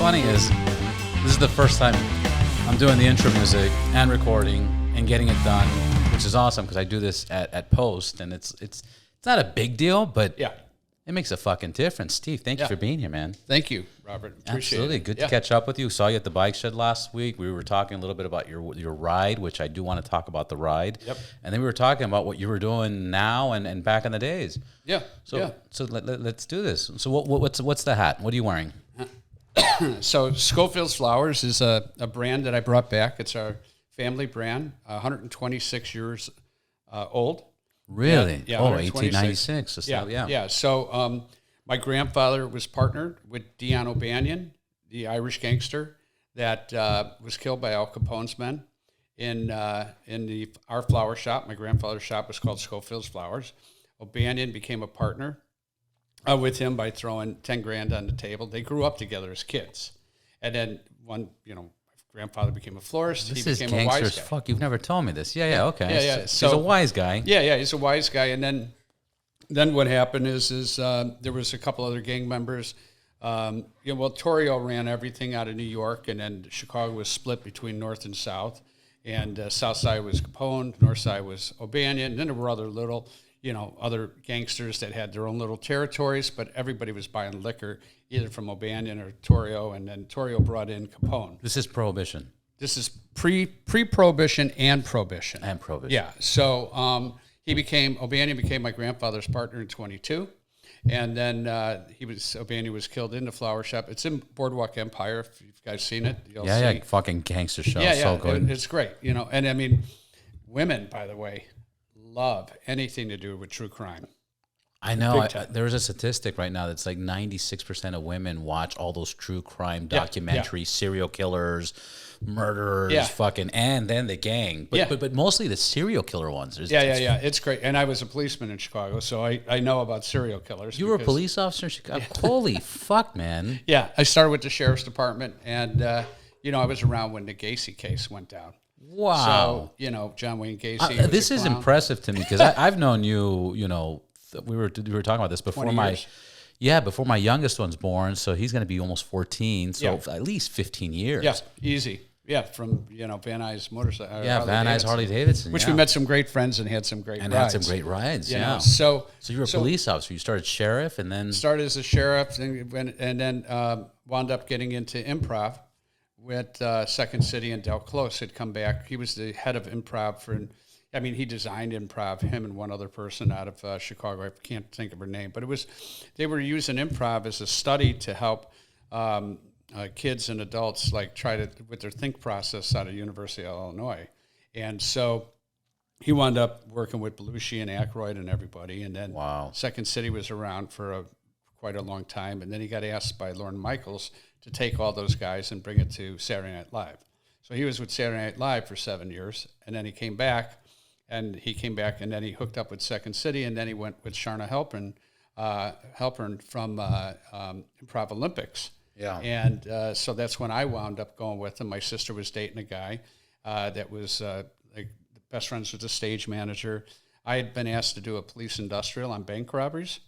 funny is this is the first time I'm doing the intro music and recording and getting it done, which is awesome because I do this at post, and it's not a big deal, but yeah, it makes a fucking difference. Steve, thank you for being here, man. Thank you, Robert. Appreciate Absolutely. it. Good to catch up with you. Saw you at the bike shed last week. We were talking a little bit about your ride, which I do want to talk about the ride. Yep. And then we were talking about what you were doing now and back in the days. Yeah. So let's do this. So what's the hat? What are you wearing? So Schofield's Flowers is a brand that I brought back. It's our family brand, 126 years old. Really? Yeah. 1896. So, yeah. So my grandfather was partnered with Dion O'Banion, the Irish gangster that was killed by Al Capone's men in our flower shop. My grandfather's shop was called Schofield's Flowers. O'Banion became a partner with him by throwing 10 grand on the table. They grew up together as kids. And then my grandfather became a florist. This he became is a wise gangster guy. as fuck. You've never told me this. Yeah, okay. Yeah. So he's a wise guy. Yeah, he's a wise guy. And then what happened is there was a couple other gang members. Torrio ran everything out of New York, and then Chicago was split between North and South. And South side was Capone, North side was O'Banion. And then there were other little, other gangsters that had their own little territories, but everybody was buying liquor either from O'Banion or Torrio, and then Torrio brought in Capone. This is Prohibition. This is pre-Prohibition and Prohibition. And Prohibition. Yeah. So O'Banion became my grandfather's partner in 22. And then O'Banion was killed in the flower shop. It's in Boardwalk Empire. If you guys seen it, you'll see. Yeah, fucking gangster show. Yeah, so good. It's great, And I mean, women, by the way, love anything to do with true crime. I know. There is a statistic right now that's like 96% of women watch all those true crime documentaries, serial killers, murderers, and then the gang. But mostly the serial killer ones. Yeah. It's great. And I was a policeman in Chicago, so I know about serial killers. You were a police officer in Chicago? Holy fuck, man. Yeah. I started with the sheriff's department, and, I was around when the Gacy case went down. Wow. So, John Wayne Gacy. This is impressive to me because I've known you, we were talking about this before before my youngest one's born, so he's going to be almost 14, so at least 15 years. Yeah, easy. Yeah, from Van Nuys motorcycle. Yeah, Van Nuys Harley Davidson. Which we met some great friends and had some great rides. Had some great rides. Yeah. So you were a police officer. You started sheriff, and then started as a sheriff, and then wound up getting into improv with Second City, and Del Close had come back. He was the head of improv he designed improv, him and one other person out of Chicago. I can't think of her name, but they were using improv as a study to help kids and adults try to with their think process out of University of Illinois. And so he wound up working with Belushi and Aykroyd and everybody. And then Second City was around for quite a long time. And then he got asked by Lorne Michaels to take all those guys and bring it to Saturday Night Live. So he was with Saturday Night Live for 7 years, and then he came back. And then he hooked up with Second City, and then he went with Sharna Halpern from Improv Olympics. Yeah. And so that's when I wound up going with him. My sister was dating a guy that was best friends with the stage manager. I had been asked to do a police industrial on bank robberies.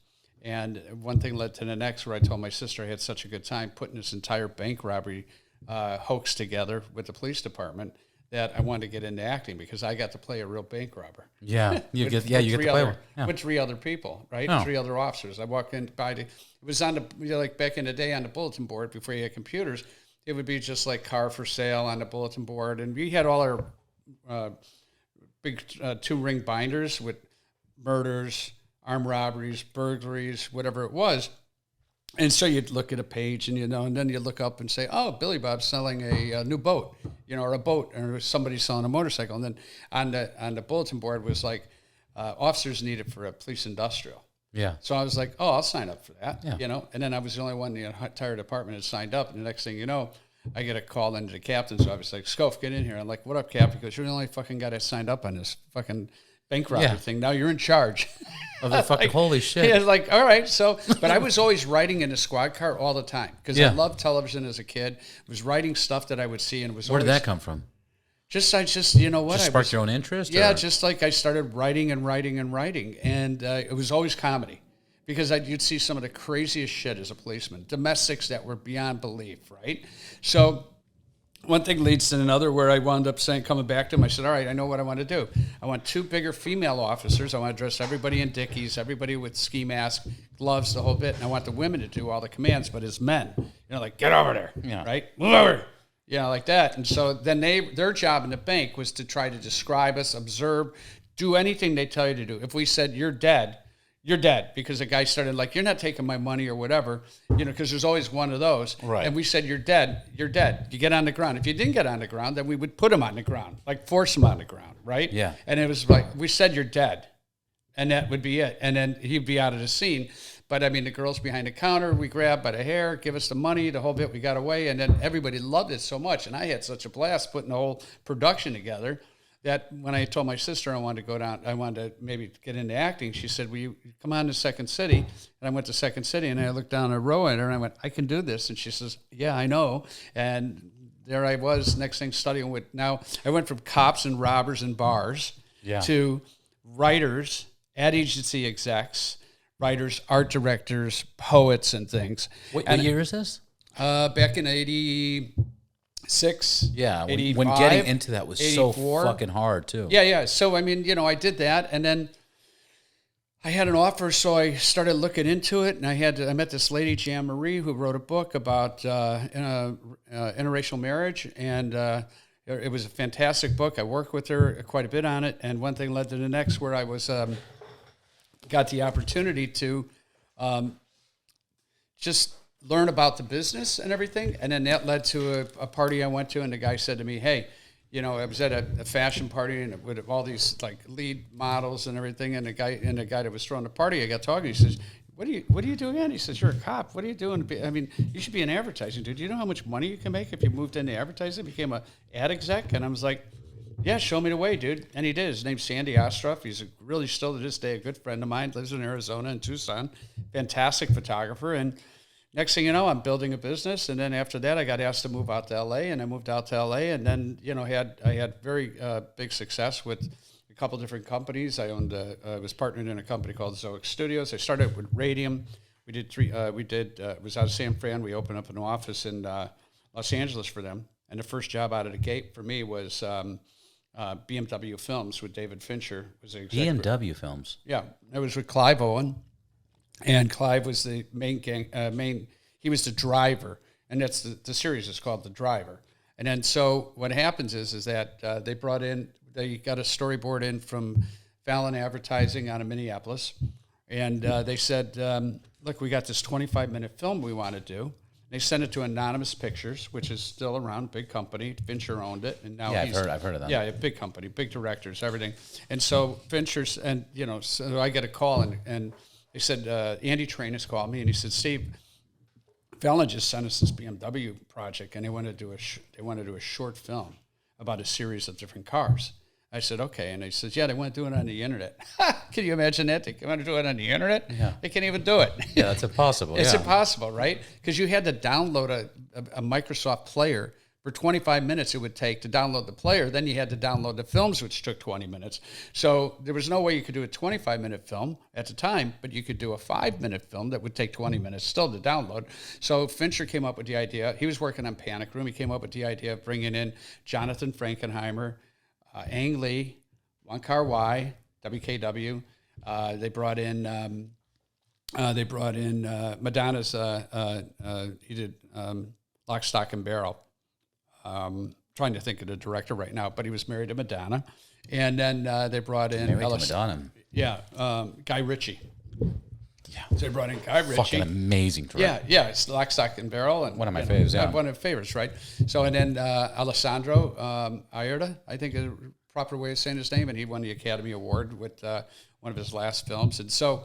And one thing led to the next, where I told my sister I had such a good time putting this entire bank robbery hoax together with the police department, that I wanted to get into acting because I got to play a real bank robber. Yeah, you get to play with 3 other people, right? Oh. 3 other officers. I walked in it was on the back in the day on the bulletin board before you had computers. It would be just like car for sale on the bulletin board, and we had all our big 2-ring binders with murders, armed robberies, burglaries, whatever it was. And so you'd look at a page, and and then you look up and say, "Oh, Billy Bob's selling a new boat, or a boat, or somebody's selling a motorcycle." And then on the bulletin board was officers needed for a police industrial. Yeah. So I was like, "Oh, I'll sign up for that." Yeah. And then I was the only one in the entire department that signed up. And the next thing you know, I get a call into the captain's office like, "Scoff, get in here." I'm like, "What up, Cap?" He goes, "You're the only fucking guy that signed up on this fucking bank robbery thing. Now you're in charge." Of the fucking holy shit. Yeah, all right. So, but I was always writing in the squad car all the time because I loved television as a kid. I was writing stuff that I would see, and it was Where did that come from? You know what? Just sparked your own interest? Yeah, just like I started writing, and it was always comedy. because you'd see some of the craziest shit as a policeman, domestics that were beyond belief, right? So one thing leads to another, where I wound up coming back to him. I said, all right, I know what I want to do. I want 2 bigger female officers. I want to dress everybody in Dickies, everybody with ski mask, gloves, the whole bit. And I want the women to do all the commands, but as men, like, get over there, right? Move over, like that. And so then their job in the bank was to try to describe us, observe, do anything they tell you to do. If we said, you're dead, because the guy started like, you're not taking my money or whatever, because there's always one of those. Right. And we said, you're dead. You get on the ground. If you didn't get on the ground, then we would put him on the ground, like force him on the ground, right? Yeah. And it was like, we said, you're dead. And that would be it. And then he'd be out of the scene. But I mean, the girls behind the counter, we grabbed by the hair, give us the money, the whole bit, we got away. And then everybody loved it so much. And I had such a blast putting the whole production together, that when I told my sister I wanted to go down, I wanted to maybe get into acting, she said, will you come on to Second City? And I went to Second City, and I looked down a row at her, and I went, I can do this. And she says, yeah, I know. And there I was, next thing studying with, now I went from cops and robbers and bars to writers, ad agency execs, writers, art directors, poets, and things. What year is this? Back in 86, yeah, 85, when getting into that was 84. so fucking hard too. Yeah. So I mean, I did that, and then I had an offer, so I started looking into it, and I met this lady, Jan Marie, who wrote a book about interracial marriage, and it was a fantastic book. I worked with her quite a bit on it, and one thing led to the next, where I was got the opportunity to just learn about the business and everything. And then that led to a party I went to, and the guy said to me, hey, I was at a fashion party, and with all these like lead models and everything, and the guy that was throwing the party, I got talking, he says, what do you do again? He says, you're a cop. What are you doing? I mean, you should be in advertising, dude. Do you know how much money you can make if you moved into advertising, became a ad exec? And I was like, yeah, show me the way, dude. And he did. His name's Sandy Ostroff. He's really still to this day a good friend of mine, lives in Arizona in Tucson, fantastic photographer. And next thing you know, I'm building a business, and then after that, I got asked to move out to LA, and I moved out to LA, and then I had very big success with a couple different companies. I was partnered in a company called Zoic Studios. I started with Radium. We did it was out of San Fran. We opened up an office in Los Angeles for them, and the first job out of the gate for me was BMW Films with David Fincher. Was the BMW Films. Yeah, it was with Clive Owen. And Clive was the he was the driver, and that's the series is called The Driver. And then so what happens is that they got a storyboard in from Fallon Advertising out of Minneapolis, and they said, look, we got this 25-minute film we want to do. They sent it to Anonymous Pictures, which is still around, big company. Fincher owned it, and now I've heard of that. Yeah, a big company, big directors, everything. And so Fincher's, and so I get a call, and they said, Andy Train has called me, and he said, Steve, Fallon just sent us this BMW project, and they want to do a short film about a series of different cars. I said, okay. And he says, yeah, they want to do it on the internet. Can you imagine that? They want to do it on the internet? Yeah. They can't even do it. Yeah, that's impossible. It's impossible, right? Because you had to download a Microsoft player. For 25 minutes it would take to download the player. Then you had to download the films, which took 20 minutes. So there was no way you could do a 25-minute film at the time, but you could do a 5-minute film that would take 20 minutes still to download. So Fincher came up with the idea. He was working on Panic Room. He came up with the idea of bringing in Jonathan Frankenheimer, Ang Lee, One Car Y, WKW. They brought in Madonna's. He did Lock, Stock, and Barrel. Trying to think of the director right now, but he was married to Madonna. And then they brought in Madonna. Yeah, Guy Ritchie. Yeah, so they brought in Guy Ritchie. Fucking amazing director. Yeah, it's Lock, Stock, and Barrel, and one of my favorites. Yeah, one of my favorites, right? So and then Alessandro Aierta, I think is a proper way of saying his name, and he won the Academy Award with one of his last films, and so.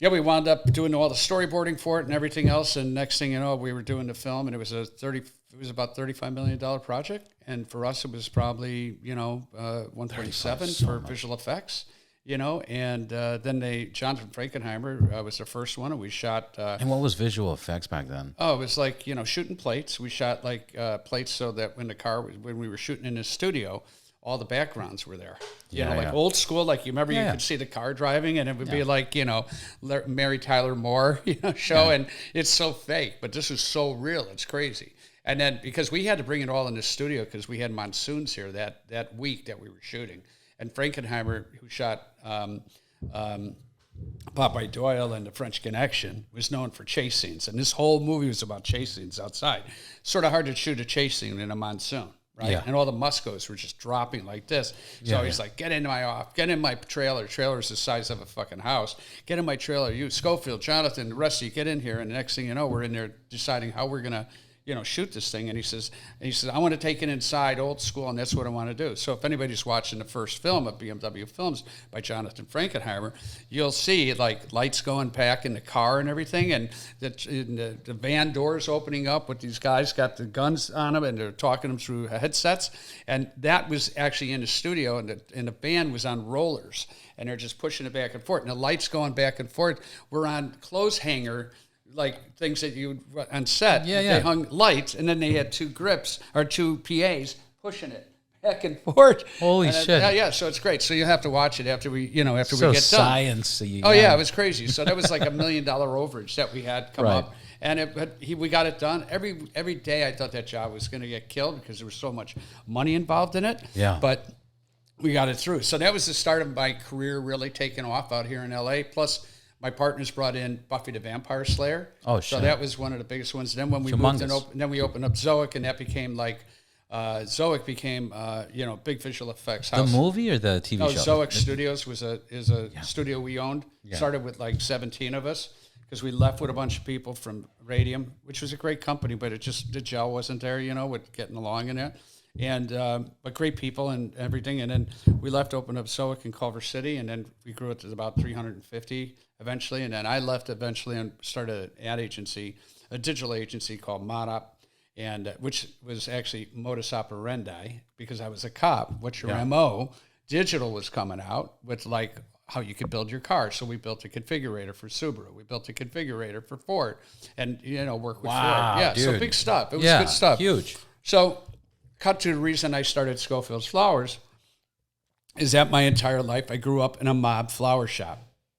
Yeah, we wound up doing all the storyboarding for it and everything else, and next thing you know, we were doing the film, and it was about $35 million project, and for us, it was probably 1.7 for visual effects, and then Jonathan Frankenheimer was the first one, and we shot. And what was visual effects back then? Oh, it was shooting plates. We shot plates so that when we were shooting in the studio, all the backgrounds were there. You know, like old school, like you remember you could see the car driving and it would be like, you know, Mary Tyler Moore, you know, show. And it's so fake, but this is so real. It's crazy. And then because we had to bring it all in the studio because we had monsoons here that week that we were shooting. And Frankenheimer, who shot Popeye Doyle and The French Connection, was known for chase scenes. And this whole movie was about chase scenes outside. Sort of hard to shoot a chase scene in a monsoon. Right. Yeah. And all the Muscos were just dropping like this. So he's like, get in my trailer. Trailer's the size of a fucking house. Get in my trailer. You, Schofield, Jonathan, the rest of you, get in here. And the next thing you know, we're in there deciding how we're going to, you know, shoot this thing. And he says, I want to take it inside old school, and that's what I want to do. So if anybody's watching the first film of BMW Films by Jonathan Frankenheimer, you'll see like lights going back in the car and everything, and the van doors opening up with these guys got the guns on them, and they're talking them through headsets. And that was actually in the studio, and the van was on rollers, and they're just pushing it back and forth. And the lights going back and forth. We're on clothes hanger, like things that you on set. They hung lights, and then they had two grips or two PAs pushing it back and forth. Holy shit! So it's great. So you have to watch it after we get done. Sciencey. Oh yeah, it was crazy. So that was like $1 million overage that we had come up, and we got it done. Every day I thought that job was going to get killed because there was so much money involved in it. Yeah, but we got it through. So that was the start of my career really taking off out here in LA. Plus, my partners brought in Buffy the Vampire Slayer. Oh, shit. So that was one of the biggest ones. Then when we moved and then we opened up Zoic, and that became like, Zoic became, Big Visual Effects House. The movie or the TV show? Zoic Studios is a studio we owned. Started with like 17 of us because we left with a bunch of people from Radium, which was a great company, but the gel wasn't there, you know, with getting along in there. And but great people and everything. And then we left, opened up Zoic in Culver City, and then we grew it to about 350 eventually. And then I left eventually and started an ad agency, a digital agency called Modop, and which was actually modus operandi because I was a cop. What's your MO? Digital was coming out with like how you could build your car. So we built a configurator for Subaru. We built a configurator for Ford, and work with Ford. Yeah, dude. So big stuff. It was good stuff. Huge. So cut to the reason I started Schofield's Flowers is that my entire life I grew up in a mob flower shop,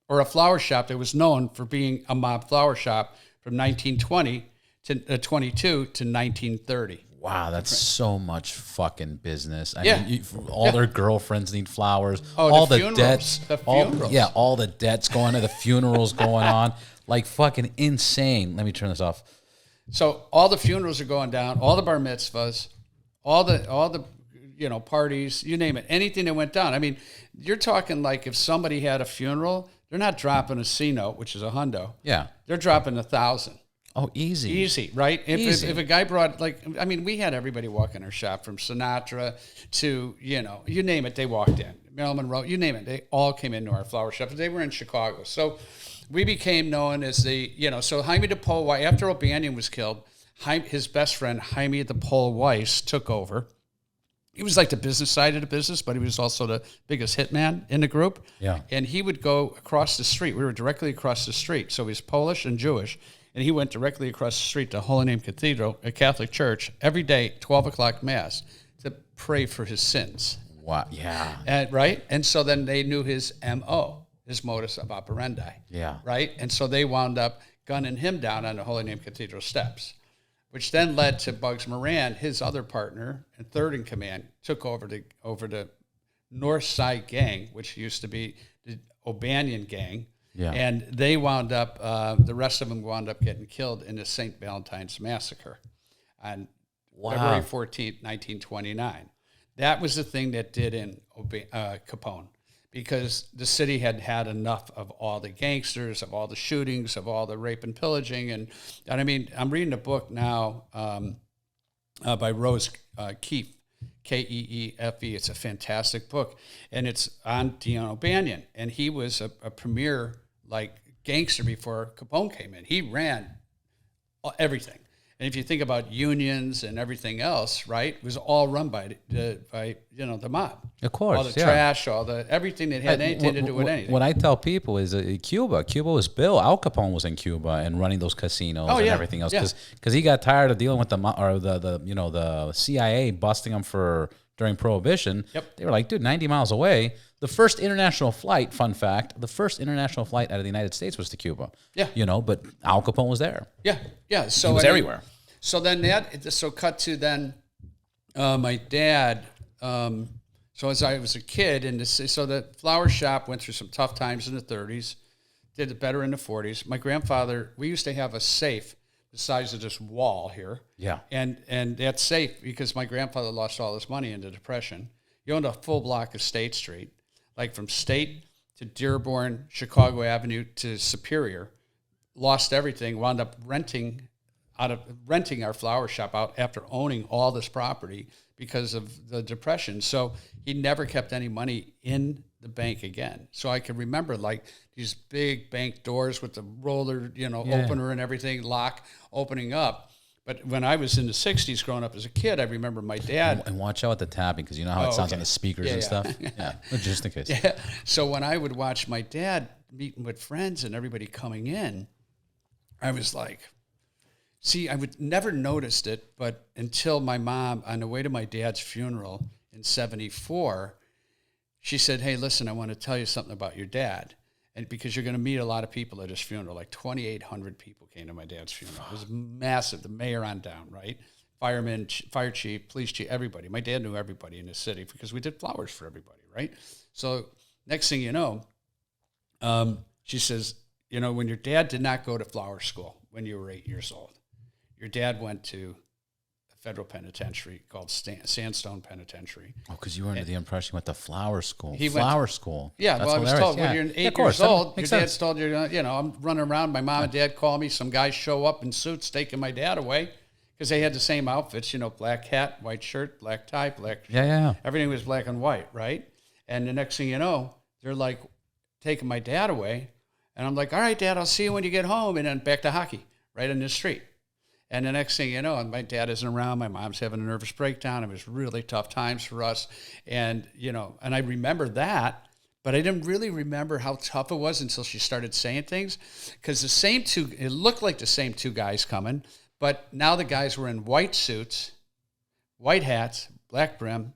or a flower shop that was known for being a mob flower shop from 1920 to 22 to 1930. Wow, that's so much fucking business. I mean, all their girlfriends need flowers. Oh, all the debts. All the debts going to the funerals going on. Like fucking insane. Let me turn this off. So all the funerals are going down, all the bar mitzvahs, all the parties, you name it, anything that went down. I mean, you're talking like if somebody had a funeral, they're not dropping a C note, which is a hundo. Yeah. They're dropping 1,000. Oh, easy. Easy, right? If a guy brought, we had everybody walk in our shop from Sinatra to, you name it, they walked in. Marilyn Monroe, you name it, they all came into our flower shop. They were in Chicago. So we became known as so Jaime de Pol, after O'Banion was killed, his best friend, Jaime de Pol Weiss, took over. He was like the business side of the business, but he was also the biggest hitman in the group. Yeah. And he would go across the street. We were directly across the street. So he's Polish and Jewish. And he went directly across the street to Holy Name Cathedral, a Catholic church, every day, 12 o'clock Mass, to pray for his sins. Wow. Yeah. Right? And so then they knew his MO, his modus operandi. Yeah. Right? And so they wound up gunning him down on the Holy Name Cathedral steps, which then led to Bugs Moran, his other partner and third in command, took over the North Side Gang, which used to be the O'Banion Gang. Yeah. And they wound up, the rest of them wound up getting killed in the St. Valentine's Massacre on February 14th, 1929. That was the thing that did in Capone, because the city had had enough of all the gangsters, of all the shootings, of all the rape and pillaging. And I mean, I'm reading a book now by Rose Keefe, Keefe. It's a fantastic book, and it's on Dion O'Banion, and he was a premier gangster before Capone came in. He ran everything, and if you think about unions and everything else, right, it was all run by the mob. Of course, all the trash, everything that had anything to do with anything. What I tell people is Cuba was Bill. Al Capone was in Cuba and running those casinos and everything else because he got tired of dealing with the CIA busting him for during Prohibition. Yep. They were like, dude, 90 miles away. The first international flight, fun fact, the first international flight out of the United States was to Cuba. Yeah. You know, but Al Capone was there. Yeah. So he was everywhere. So then cut to then my dad, so as I was a kid, so the flower shop went through some tough times in the 30s, did it better in the 40s. My grandfather, we used to have a safe the size of this wall here. Yeah. And that's safe because my grandfather lost all his money in the Depression. He owned a full block of State Street, like from State to Dearborn, Chicago Avenue to Superior. Lost everything, wound up renting our flower shop out after owning all this property because of the Depression. So he never kept any money in the bank again. So I can remember like these big bank doors with the roller, opener and everything, lock opening up. But when I was in the 60s growing up as a kid, I remember my dad. And watch out with the tapping because you know how it sounds on the speakers and stuff. Yeah, just in case. Yeah. So when I would watch my dad meeting with friends and everybody coming in, I was like, see, I would never noticed it, but until my mom, on the way to my dad's funeral in 1974, she said, hey, listen, I want to tell you something about your dad. And because you're going to meet a lot of people at his funeral, like 2,800 people came to my dad's funeral. It was massive, the mayor on down, right? Firemen, fire chief, police chief, everybody. My dad knew everybody in the city because we did flowers for everybody, right? So next thing you know, she says, when your dad did not go to flower school when you were 8 years old, your dad went to a federal penitentiary called Sandstone Penitentiary. Oh, because you were under the impression with the flower school. School. Yeah, That's well, I was hilarious. told when you're 8 years old, your sense. dad's told you, I'm running around. My mom and dad call me. Some guys show up in suits taking my dad away because they had the same outfits, black hat, white shirt, black tie, black. Yeah. Everything was black and white, right? And the next thing you know, they're like taking my dad away. And I'm like, all right, Dad, I'll see you when you get home. And then back to hockey right in the street. And the next thing you know, my dad isn't around. My mom's having a nervous breakdown. It was really tough times for us. And, and I remember that, but I didn't really remember how tough it was until she started saying things. Because it looked like the same two guys coming, but now the guys were in white suits, white hats, black brim,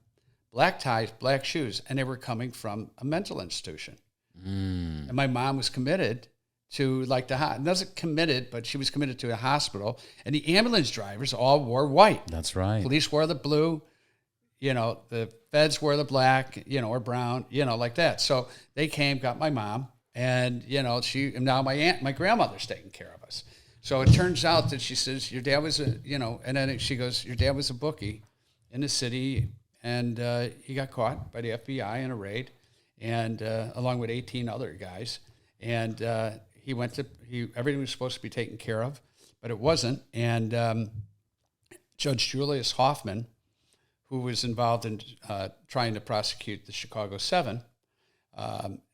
black ties, black shoes, and they were coming from a mental institution. And my mom was committed to wasn't committed, but she was committed to a hospital. And the ambulance drivers all wore white. That's right. Police wore the blue, the feds wore the black, or brown, like that. So they came, got my mom, and, now my grandmother's taking care of us. So it turns out that she says, your dad was and then she goes, your dad was a bookie in the city, and he got caught by the FBI in a raid, and along with 18 other guys. And everything was supposed to be taken care of, but it wasn't. And Judge Julius Hoffman, who was involved in trying to prosecute the Chicago 7,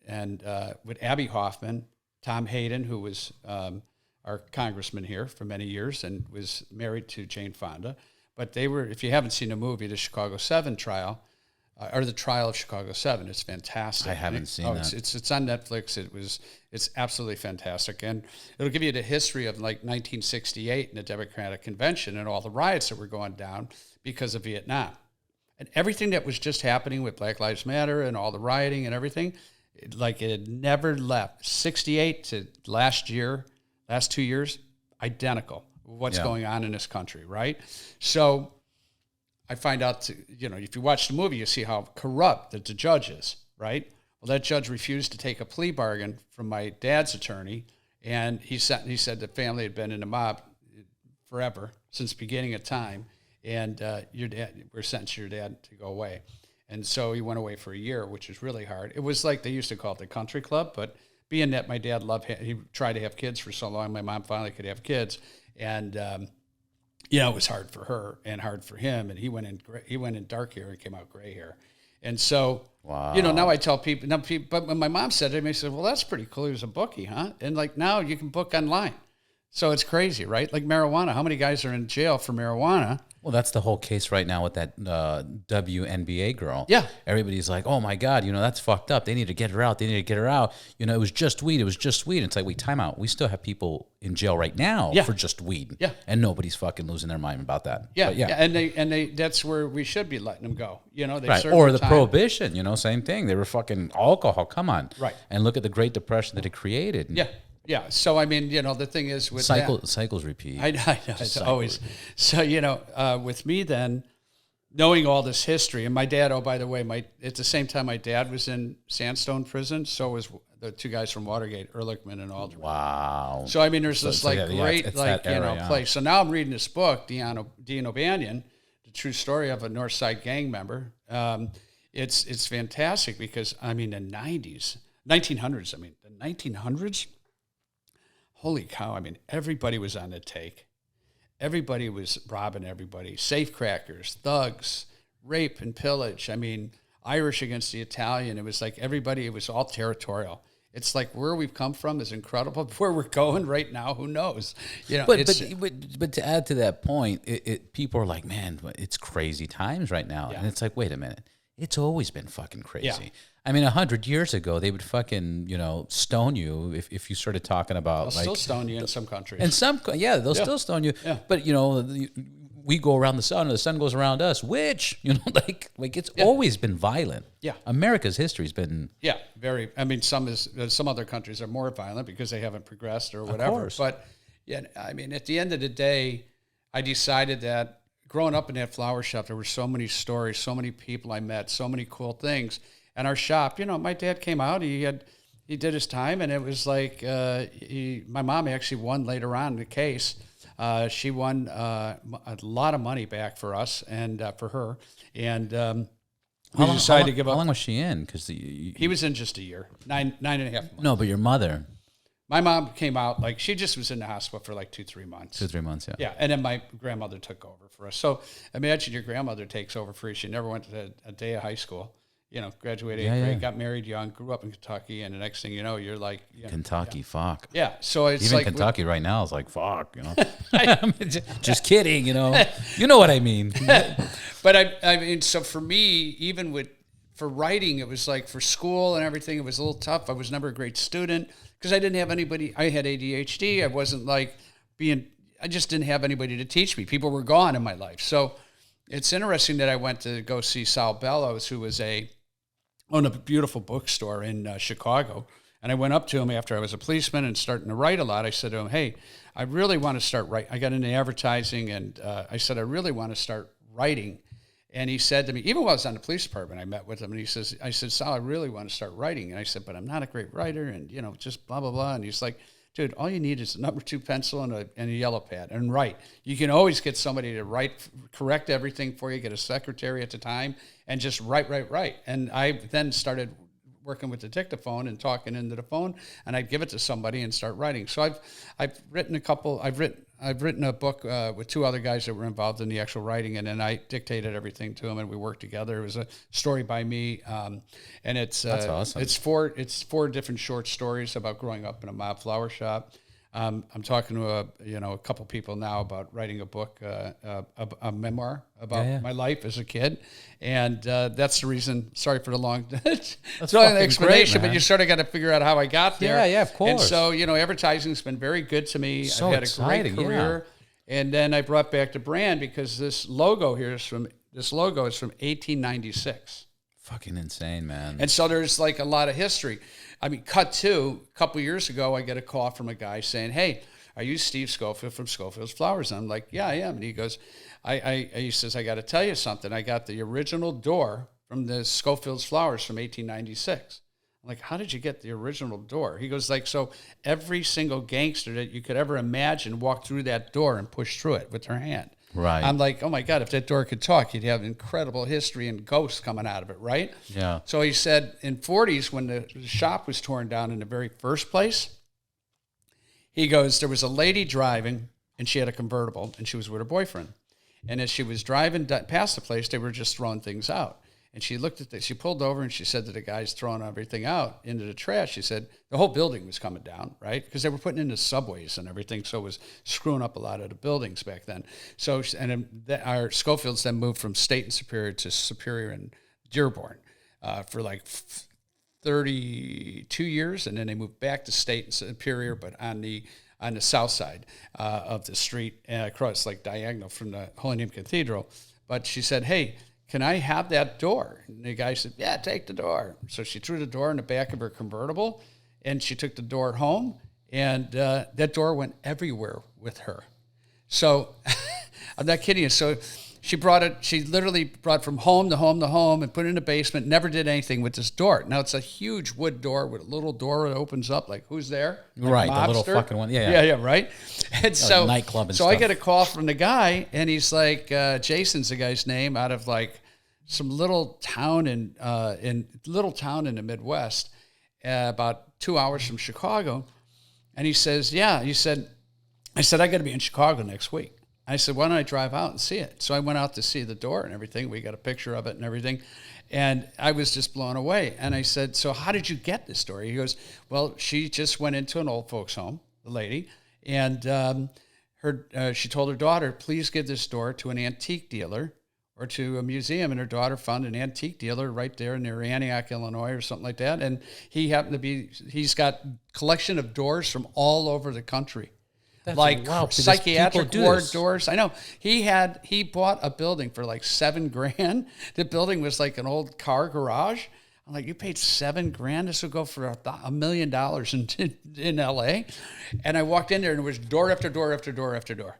and with Abby Hoffman, Tom Hayden, who was our congressman here for many years and was married to Jane Fonda. But they were, if you haven't seen the movie, the Chicago 7 trial, or the trial of Chicago 7. It's fantastic. I haven't seen that. It's on Netflix. It's absolutely fantastic. And it'll give you the history of like 1968 and the Democratic Convention and all the riots that were going down because of Vietnam. And everything that was just happening with Black Lives Matter and all the rioting and everything, it had never left. 68 to last 2 years, identical. What's going on in this country, right? So I find out, if you watch the movie, you see how corrupt the judge is, right? Well, that judge refused to take a plea bargain from my dad's attorney, and he said the family had been in the mob forever, since the beginning of time, and we're sentencing your dad to go away. And so he went away for a year, which was really hard. It was like they used to call it the country club, but being that my dad he tried to have kids for so long, my mom finally could have kids, and it was hard for her and hard for him. And he went in dark hair and came out gray hair. And so, wow. Now I tell people, but when my mom said it to me, she said, well, that's pretty cool. He was a bookie, huh? And like now you can book online. So it's crazy, right? Like marijuana. How many guys are in jail for marijuana? Well, that's the whole case right now with that WNBA girl. Yeah. Everybody's like, oh my God, that's fucked up. They need to get her out. They need to get her out. It was just weed. It was just weed. And it's like, wait, time out. We still have people in jail right now for just weed. Yeah. And nobody's fucking losing their mind about that. Yeah. But yeah. And they that's where we should be letting them go. They right. Or the prohibition, same thing. They were fucking alcohol. Come on. Right. And look at the Great Depression that it created. Yeah. Yeah. So, I mean, the thing is with cycles repeat. I know. It's always. So, with me then, knowing all this history, and my dad, oh, by the way, at the same time my dad was in Sandstone prison, so was the two guys from Watergate, Ehrlichman and Alderman. Wow. So, I mean, there's this great place. So now I'm reading this book, Dean O'Banion, The True Story of a North Side Gang Member. It's fantastic because, I mean, the 1900s, holy cow, I mean, everybody was on the take. Everybody was robbing everybody. Safecrackers, thugs, rape and pillage. I mean, Irish against the Italian. It was like it was all territorial. It's like where we've come from is incredible. Where we're going right now, who knows? But to add to that point, people are like, man, it's crazy times right now. Yeah. And it's like, wait a minute. It's always been fucking crazy. Yeah. I mean, 100 years ago, they would fucking, stone you if you started talking about. They'll still stone you in some countries. And they'll still stone you. Yeah. But, we go around the sun, or the sun goes around us, which, it's always been violent. Yeah. America's history's been. Yeah, very. I mean, some other countries are more violent because they haven't progressed or whatever. Of course. But, yeah, I mean, at the end of the day, I decided that growing up in that flower shop, there were so many stories, so many people I met, so many cool things. And our shop, my dad came out, he did his time, and it was like, my mom actually won later on the case. She won a lot of money back for us and for her. And we decided to give up. How long was she in? Because he was in just a year, nine and a half months. No, but your mother. My mom came out, she just was in the hospital for 2-3 months. 2-3 months, yeah. Yeah, and then my grandmother took over for us. So imagine your grandmother takes over for you. She never went to a day of high school. Graduated 8th grade, got married young, grew up in Kentucky, and the next thing you know, you're like... Kentucky, fuck. Yeah, so it's even Kentucky right now is like, fuck, Just kidding, You know what I mean. But I mean, so for me, even for writing, it was like for school and everything, it was a little tough. I was never a great student because I didn't have anybody. I had ADHD. I wasn't I just didn't have anybody to teach me. People were gone in my life. So it's interesting that I went to go see Sal Bellows, who was owned a beautiful bookstore in Chicago. And I went up to him after I was a policeman and starting to write a lot. I said to him, hey, I really want to start writing. I got into advertising, and I said, I really want to start writing. And he said to me, even while I was on the police department, I met with him, and I said, Sal, I really want to start writing. And I said, but I'm not a great writer, and, just blah, blah, blah. And he's like, dude, all you need is a number 2 pencil and a yellow pad and write. You can always get somebody to correct everything for you, get a secretary at the time, and just write. And I then started working with the dictaphone and talking into the phone, and I'd give it to somebody and start writing. So I've written I've written a book with 2 other guys that were involved in the actual writing, and then I dictated everything to them, and we worked together. It was a story by me, and it's that's awesome. It's 4 different short stories about growing up in a mob flower shop. I'm talking to a couple people now about writing a book, a memoir about my life as a kid, and that's the reason. Sorry for the long explanation, but you sort of got to figure out how I got there. Yeah, of course. And so advertising's been very good to me. So I've had exciting, a great career, and then I brought back the brand because this logo is from 1896. Fucking insane, man. And so there's a lot of history. I mean, cut to a couple years ago, I get a call from a guy saying, hey, are you Steve Schofield from Schofield's Flowers? And I'm like, yeah, I am. And he goes, he says, I got to tell you something. I got the original door from the Schofield's Flowers from 1896. I'm like, how did you get the original door? He goes so every single gangster that you could ever imagine walked through that door and pushed through it with their hand. Right. I'm like, oh my God, if that door could talk, you'd have incredible history and ghosts coming out of it, right? Yeah. So he said in 40s, when the shop was torn down in the very first place, he goes, there was a lady driving, and she had a convertible, and she was with her boyfriend. And as she was driving past the place, they were just throwing things out. And she looked at she pulled over and she said to the guys throwing everything out into the trash, she said the whole building was coming down, right? Because they were putting in the subways and everything, so it was screwing up a lot of the buildings back then. So, and our Schofields then moved from State and Superior to Superior and Dearborn for like 32 years, and then they moved back to State and Superior, but on the south side of the street, across like diagonal from the Holy Name Cathedral. But she said, hey, can I have that door? And the guy said, yeah, take the door. So she threw the door in the back of her convertible, and she took the door home, and that door went everywhere with her. So I'm not kidding you. So she literally brought from home to home to home and put it in the basement, never did anything with this door. Now, it's a huge wood door with a little door that opens up, like, who's there? Like right, the little fucking one. Yeah, right? And so, nightclub and so stuff. I get a call from the guy, and he's like, Jason's the guy's name, out of, like, some little town in the Midwest, about 2 hours from Chicago. And he says, I said, I got to be in Chicago next week. I said, why don't I drive out and see it? So I went out to see the door and everything. We got a picture of it and everything. And I was just blown away. And I said, so how did you get this door? He goes, well, she just went into an old folks home, the lady, and she told her daughter, please give this door to an antique dealer or to a museum. And her daughter found an antique dealer right there near Antioch, Illinois, or something like that. And he's got collection of doors from all over the country. That's like psychiatric ward doors. I know he bought a building for like $7,000. The building was like an old car garage. I'm like, you paid $7,000? This will go for $1 million in LA. And I walked in there and it was door after door after door after door.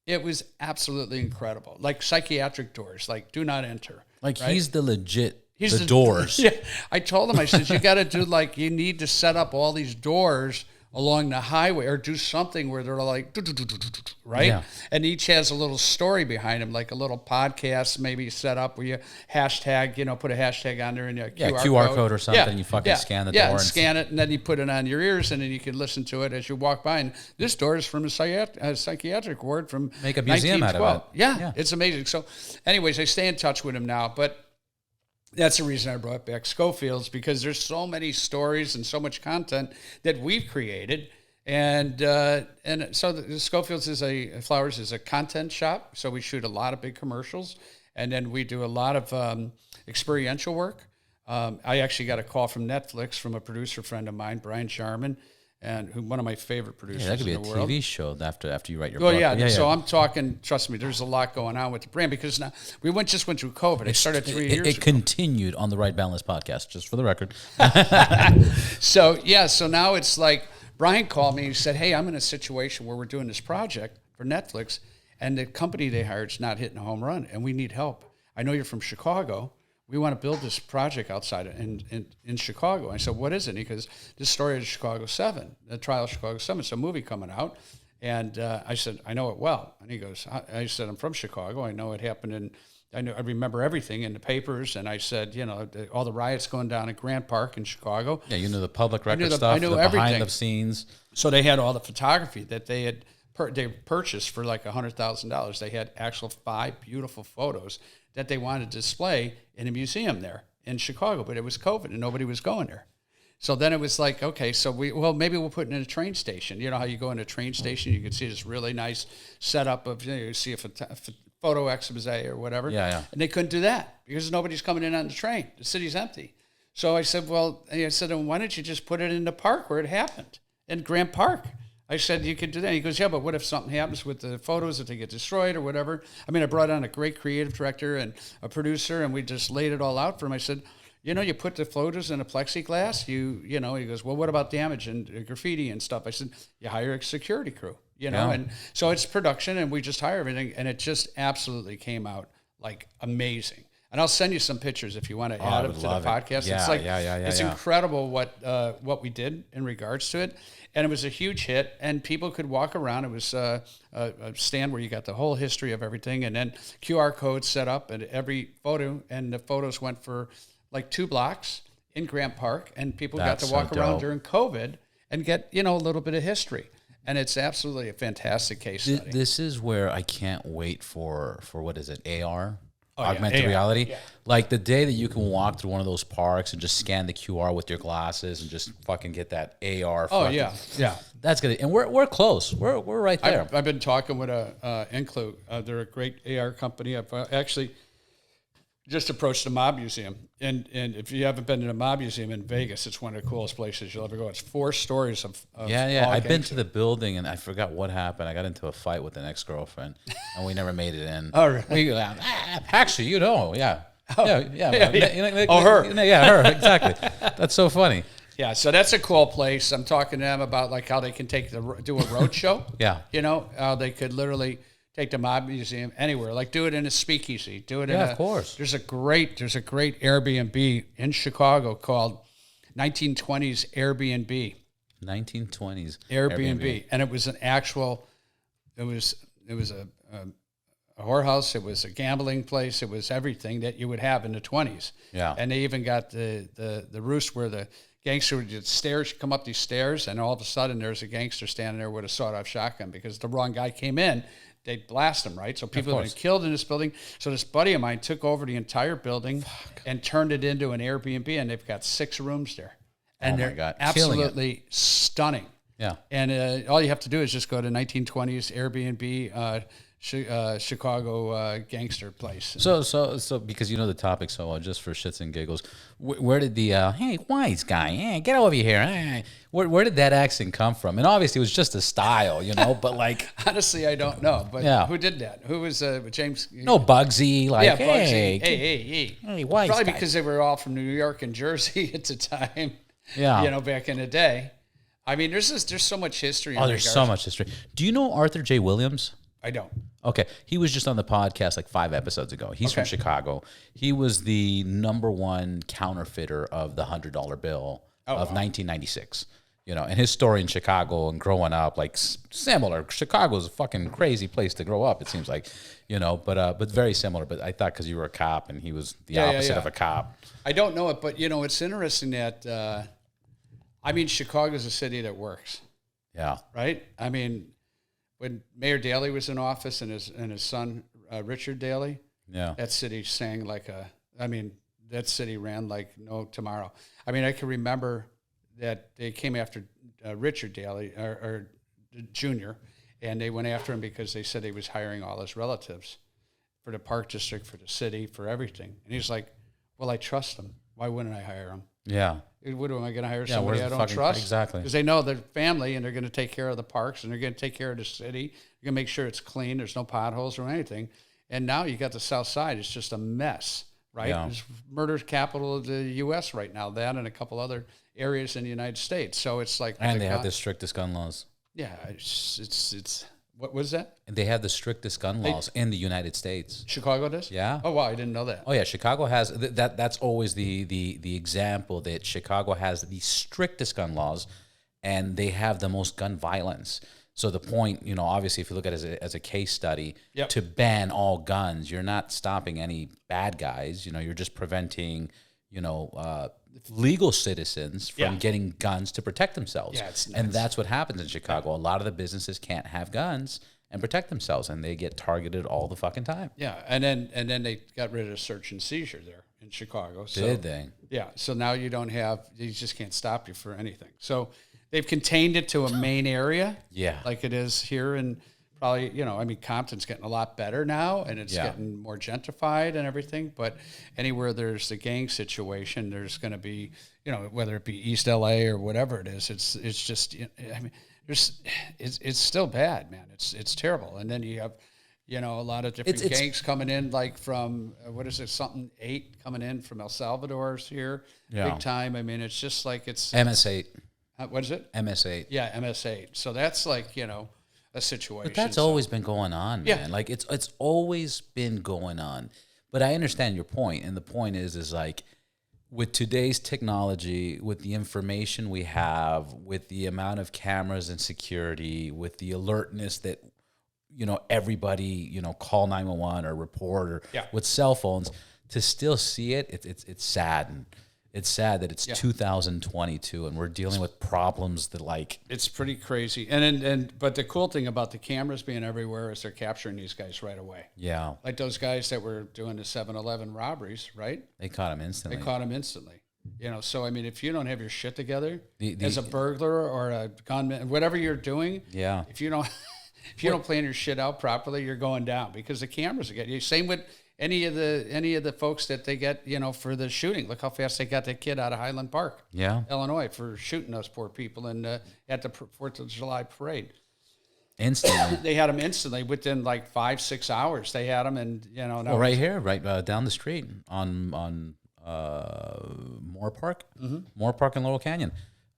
It was absolutely incredible. Like psychiatric doors, like do not enter. Like right? He's the doors. Yeah. I told him, I said, you got to do you need to set up all these doors along the highway or do something where they're like, right? Yeah. And each has a little story behind them, like a little podcast maybe set up where you hashtag, put a hashtag on there and a QR code or something. Yeah. You fucking scan the door. And scan it, and then you put it on your ears, and then you can listen to it as you walk by. And this door is from a psychiatric ward from Make a museum out of it. Yeah, it's amazing. So anyways, I stay in touch with him now, but that's the reason I brought back Schofield's, because there's so many stories and so much content that we've created. And so the Schofield's Flowers is a content shop. So we shoot a lot of big commercials, and then we do a lot of experiential work. I actually got a call from Netflix from a producer friend of mine, Brian Sharman, and one of my favorite producers in the world. That could be a TV show after you write your book. Well, yeah. So I'm talking, trust me, there's a lot going on with the brand, because now we just went through COVID. It started 3 years ago. It continued on the Right Balance podcast, just for the record. So now it's like, Brian called me and he said, hey, I'm in a situation where we're doing this project for Netflix, and the company they hired is not hitting a home run, and we need help. I know you're from Chicago. We want to build this project outside in Chicago. I said, what is it? And he goes, this story is Chicago 7, the trial of Chicago 7. It's a movie coming out. And I said, I know it well. And he goes, I said, I'm from Chicago. I know it happened I remember everything in the papers. And I said, all the riots going down at Grant Park in Chicago. Yeah, you knew the public record stuff, I knew the everything. Behind the scenes. So they had all the photography that they had purchased for like $100,000. They had actual 5 beautiful photos that they wanted to display in a museum there in Chicago, but it was COVID and nobody was going there. So then it was like, okay, so maybe we'll put it in a train station. You know how you go in a train station, you can see this really nice setup of, you see a photo expose or whatever. Yeah. And they couldn't do that because nobody's coming in on the train. The city's empty. So I said, why don't you just put it in the park where it happened, in Grant Park? I said, you could do that. He goes, yeah, but what if something happens with the photos, if they get destroyed or whatever? I mean, I brought on a great creative director and a producer, and we just laid it all out for him. I said, you put the photos in a plexiglass, he goes, well, what about damage and graffiti and stuff? I said, you hire a security crew, Yeah. And so it's production, and we just hire everything, and it just absolutely came out like amazing. And I'll send you some pictures if you want to add them to the podcast. Yeah, it's incredible what we did in regards to it. And it was a huge hit, and people could walk around. It was a stand where you got the whole history of everything, and then QR codes set up at every photo, and the photos went for like 2 blocks in Grant Park, and people got to walk around during COVID and get, a little bit of history. And it's absolutely a fantastic case study. This is where I can't wait for what is it, AR? augmented reality. Yeah. Like the day that you can walk through one of those parks and just scan the QR with your glasses and just fucking get that AR. Oh yeah. That's good. And we're close. We're right there. I've been talking with Include. They're a great AR company. I've actually just approached the Mob Museum. And if you haven't been to the Mob Museum in Vegas, it's one of the coolest places you'll ever go. It's 4 stories of I've been to the building, and I forgot what happened. I got into a fight with an ex-girlfriend, and we never made it in. Oh, really? Actually, yeah. Oh, yeah. Her. Yeah, her, exactly. That's so funny. Yeah, so that's a cool place. I'm talking to them about like how they can do a road show. Yeah. You know, how they could literally take the Mob Museum anywhere, like do it in a speakeasy, do it of course. There's a great Airbnb in Chicago called 1920s Airbnb. 1920s Airbnb. And it was an actual, it was a whorehouse, it was a gambling place, it was everything that you would have in the 20s. Yeah. And they even got the roost where the gangster would just come up these stairs, and all of a sudden there's a gangster standing there with a sawed-off shotgun because the wrong guy came in. They'd blast them, right? So people have been killed in this building. So this buddy of mine took over the entire building and turned it into an Airbnb, and they've got 6 rooms there. And they're absolutely stunning. Yeah. And all you have to do is just go to 1920s Airbnb Chicago gangster place. So because you know the topic so well, just for shits and giggles, where did the hey wise guy, hey, get over here, where did that accent come from? And obviously it was just a style, you know, but like honestly I don't know, but who did that? Who was James? No, Bugsy, like Bugsy. Hey, wise probably guy. Because they were all from New York and Jersey at the time. Yeah, you know, back in the day. I mean, there's so much history. There's so much history. Do you know Arthur J. Williams? I don't. Okay. He was just on the podcast like 5 episodes ago. He's from Chicago. He was the #1 counterfeiter of the $100 bill of 1996. You know, and his story in Chicago and growing up, like similar. Chicago's a fucking crazy place to grow up, it seems like, you know, but very similar. But I thought because you were a cop and he was the opposite of a cop. I don't know it, but, you know, it's interesting that, I mean, Chicago's a city that works. Yeah. Right? I mean, when Mayor Daley was in office and his son, Richard Daley, that city that city ran like no tomorrow. I mean, I can remember that they came after Richard Daley, or Jr., and they went after him because they said he was hiring all his relatives for the park district, for the city, for everything. And he's like, well, I trust them. Why wouldn't I hire them? Yeah. What am I going to hire somebody I don't trust? Exactly. Because they know their family and they're going to take care of the parks and they're going to take care of the city. You're going to make sure it's clean. There's no potholes or anything. And now you got the South Side. It's just a mess, right? Yeah. It's murder capital of the U.S. right now. That and a couple other areas in the United States. So it's like, and they have the strictest gun laws. Yeah, it's what was that? And they have the strictest gun laws in the United States. Chicago does? Yeah. Oh wow, I didn't know that. Oh yeah, Chicago has that. That's always the example that Chicago has the strictest gun laws, and they have the most gun violence. So the point, you know, obviously, if you look at it as a case study, to ban all guns, you're not stopping any bad guys. You know, you're just preventing, you know, legal citizens from getting guns to protect themselves. Yeah, it's nuts. And that's what happens in Chicago. A lot of the businesses can't have guns and protect themselves, and they get targeted all the fucking time. Yeah, and then they got rid of search and seizure there in Chicago. So, did they? Yeah, so now you just can't stop you for anything. So they've contained it to a main area. Yeah. Like it is here in probably, you know, I mean, Compton's getting a lot better now, and it's getting more gentrified and everything. But anywhere there's a gang situation, there's going to be, you know, whether it be East LA or whatever it is, it's just, I mean, it's still bad, man. It's terrible. And then you have, you know, a lot of different gangs coming in, like from something 8 coming in from El Salvador's here, big time. I mean, it's just like it's MS-8. What is it? MS-8. Yeah, MS-8. So that's like, you know, a situation. But that's always been going on, man. Yeah. Like it's always been going on. But I understand your point, and the point is like with today's technology, with the information we have, with the amount of cameras and security, with the alertness that, you know, everybody, you know, call 911 or report or with cell phones, to still see it's sad, and It's sad that it's 2022 and we're dealing with problems that like it's pretty crazy. But the cool thing about the cameras being everywhere is they're capturing these guys right away. Yeah. Like those guys that were doing the 7-Eleven robberies, right? They caught them instantly. You know, so I mean, if you don't have your shit together as a burglar or a gunman, whatever you're doing, if you don't plan your shit out properly, you're going down because the cameras are getting you. Same with any of the folks that they get, you know, for the shooting. Look how fast they got that kid out of Highland Park, Illinois, for shooting those poor people at the 4th of July parade. Instantly. They had him instantly within like 5-6 hours. They had him, and you know, right here, down the street on Moore Park, Moore Park in Laurel Canyon.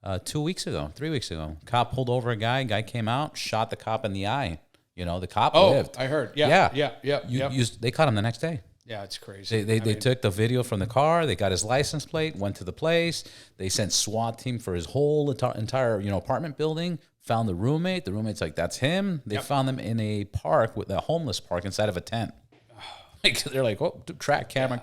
3 weeks ago, cop pulled over a guy. Guy came out, shot the cop in the eye. You know, the cop lived. I heard. Yeah. They caught him the next day. Yeah, it's crazy. They took the video from the car. They got his license plate. Went to the place. They sent SWAT team for his whole entire apartment building. Found the roommate. The roommate's like, that's him. They found them in a park with a homeless park inside of a tent. Like, they're like, oh, track camera.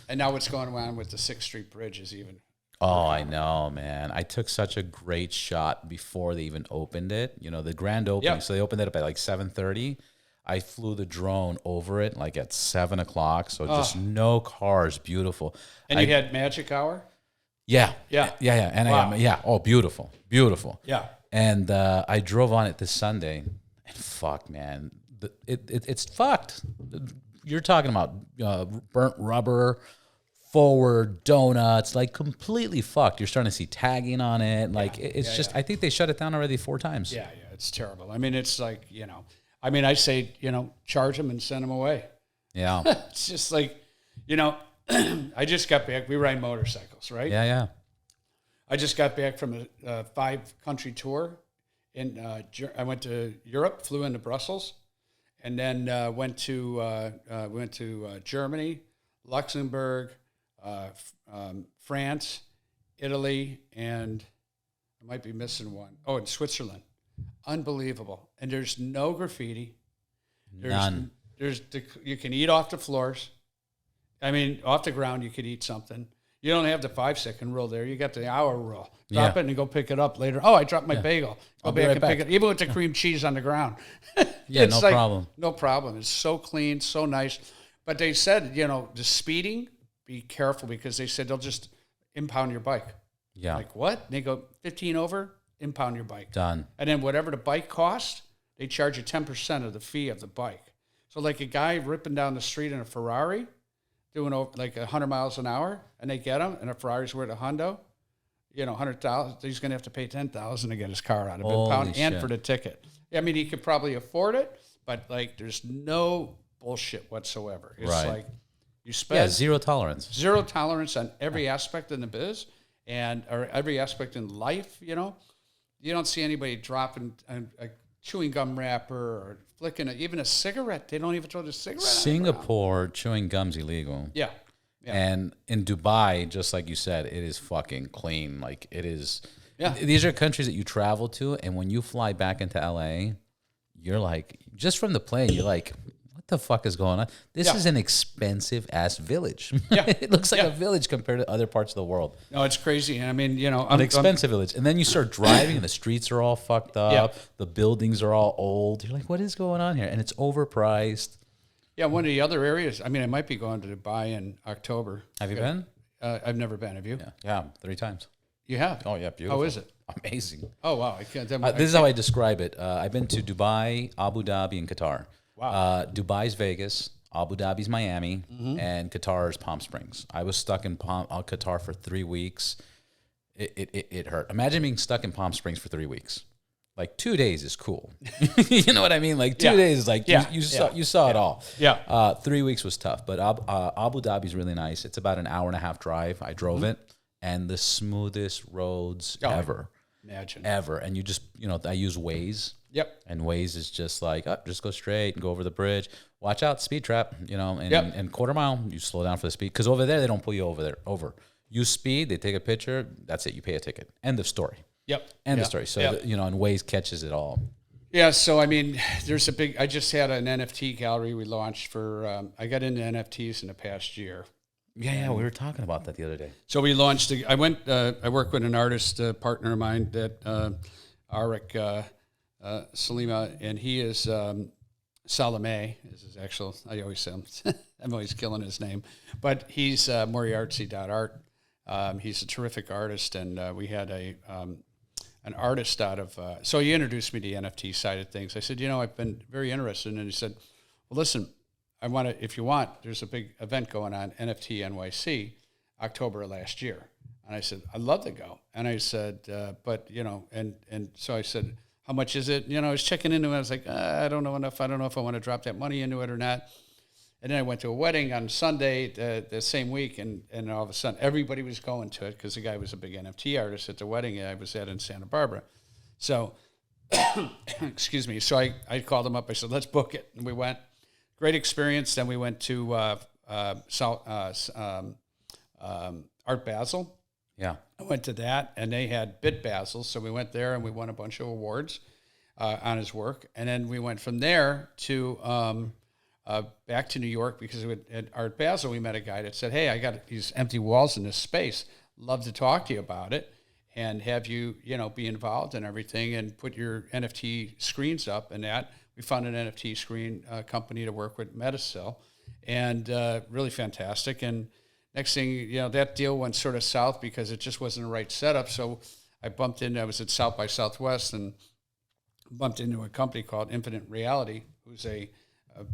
And now what's going on with the 6th Street Bridge is even. Oh, I know, man. I took such a great shot before they even opened it. You know, the grand opening. Yep. So they opened it up at like 7:30. I flew the drone over it like at 7 o'clock. So just no cars. Beautiful. And you had magic hour? Yeah. And wow. Oh, beautiful. Yeah. And I drove on it this Sunday. And fuck, man. It's fucked. You're talking about burnt rubber, forward donuts, like completely fucked. You're starting to see tagging on it. Like it's just, I think they shut it down already 4 times. Yeah, it's terrible. I mean, it's like, I say, charge them and send them away. Yeah. It's just like, I just got back. We ride motorcycles, right? Yeah. I just got back from a 5-country tour. I went to Europe, flew into Brussels, and then went to Germany, Luxembourg, France, Italy, and I might be missing one. Oh, and Switzerland. Unbelievable. And there's no graffiti. None. You can eat off the floors. I mean, off the ground you could eat something. You don't have the 5-second rule there. You got the hour rule. Drop it and go pick it up later. Oh, I dropped my bagel. Go back and pick it. Even with the cream cheese on the ground. No problem. No problem. It's so clean, so nice. But they said, the speeding, be careful because they said they'll just impound your bike. Yeah. Like what? And they go 15 over, impound your bike. Done. And then whatever the bike costs, they charge you 10% of the fee of the bike. So like a guy ripping down the street in a Ferrari, doing like 100 miles an hour, and they get him, and a Ferrari's worth $100,000, $100,000, he's going to have to pay $10,000 to get his car out of impound and for the ticket. I mean, he could probably afford it, but like there's no bullshit whatsoever. It's like you spend zero tolerance. Zero tolerance on every aspect in the biz or every aspect in life, You don't see anybody dropping a chewing gum wrapper or flicking even a cigarette. They don't even throw the cigarette. Singapore, chewing gum's illegal. Yeah. And in Dubai, just like you said, it is fucking clean. Like it is. Yeah. These are countries that you travel to, and when you fly back into LA, you're like, just from the plane, you're like, what the fuck is going on? This is an expensive ass village. Yeah. It looks like a village compared to other parts of the world. No, it's crazy. And I mean, an expensive village. And then you start driving and the streets are all fucked up. Yeah. The buildings are all old. You're like, what is going on here? And it's overpriced. Yeah. One of the other areas, I mean, I might be going to Dubai in October. Have you been? I've never been. Have you? Yeah. 3 times. You have? Oh, yeah. Beautiful. How is it? Amazing. Oh, wow. This is how I describe it. I've been to Dubai, Abu Dhabi, and Qatar. Wow. Dubai's Vegas, Abu Dhabi's Miami, and Qatar's Palm Springs. I was stuck in Qatar for 3 weeks. It hurt. Imagine being stuck in Palm Springs for 3 weeks. Like 2 days is cool. You know what I mean? Like 2 days is like you saw it all. Yeah. 3 weeks was tough, but Abu Dhabi's really nice. It's about an hour and a half drive. I drove it, and the smoothest roads ever. Imagine. Ever. And you just, I use Waze. Yep. And Waze is just like, just go straight and go over the bridge. Watch out, speed trap, and quarter mile, you slow down for the speed. Because over there, they don't pull you over. You speed, they take a picture, that's it, you pay a ticket. End of story. Yep. End of story. So, and Waze catches it all. Yeah, so, I mean, I just had an NFT gallery we launched I got into NFTs in the past year. Yeah, we were talking about that the other day. So we launched. I work with an artist partner of mine that Arik Salima, and he is Salome is his actual. I always say I'm always killing his name, but he's Moriarty.art. He's a terrific artist, and we had an artist out of. So he introduced me to the NFT side of things. I said, I've been very interested, and he said, well, listen. I want to, if you want, there's a big event going on, NFT NYC, October of last year. And I said, I'd love to go. And I said, but, and so I said, how much is it? I was checking into it. I was like, I don't know enough. I don't know if I want to drop that money into it or not. And then I went to a wedding on Sunday the same week, and all of a sudden everybody was going to it because the guy was a big NFT artist at the wedding I was at in Santa Barbara. So, excuse me. So I called him up. I said, let's book it. And we went. Great experience. Then we went to Art Basel. Yeah. I went to that, and they had Bit Basel. So we went there, and we won a bunch of awards on his work. And then we went from there to back to New York because at Art Basel, we met a guy that said, hey, I got these empty walls in this space. Love to talk to you about it and have you, be involved in everything and put your NFT screens up and that. We found an NFT screen company to work with, Metasil, and really fantastic. And next thing, that deal went sort of south because it just wasn't the right setup. So I was at South by Southwest and bumped into a company called Infinite Reality, who's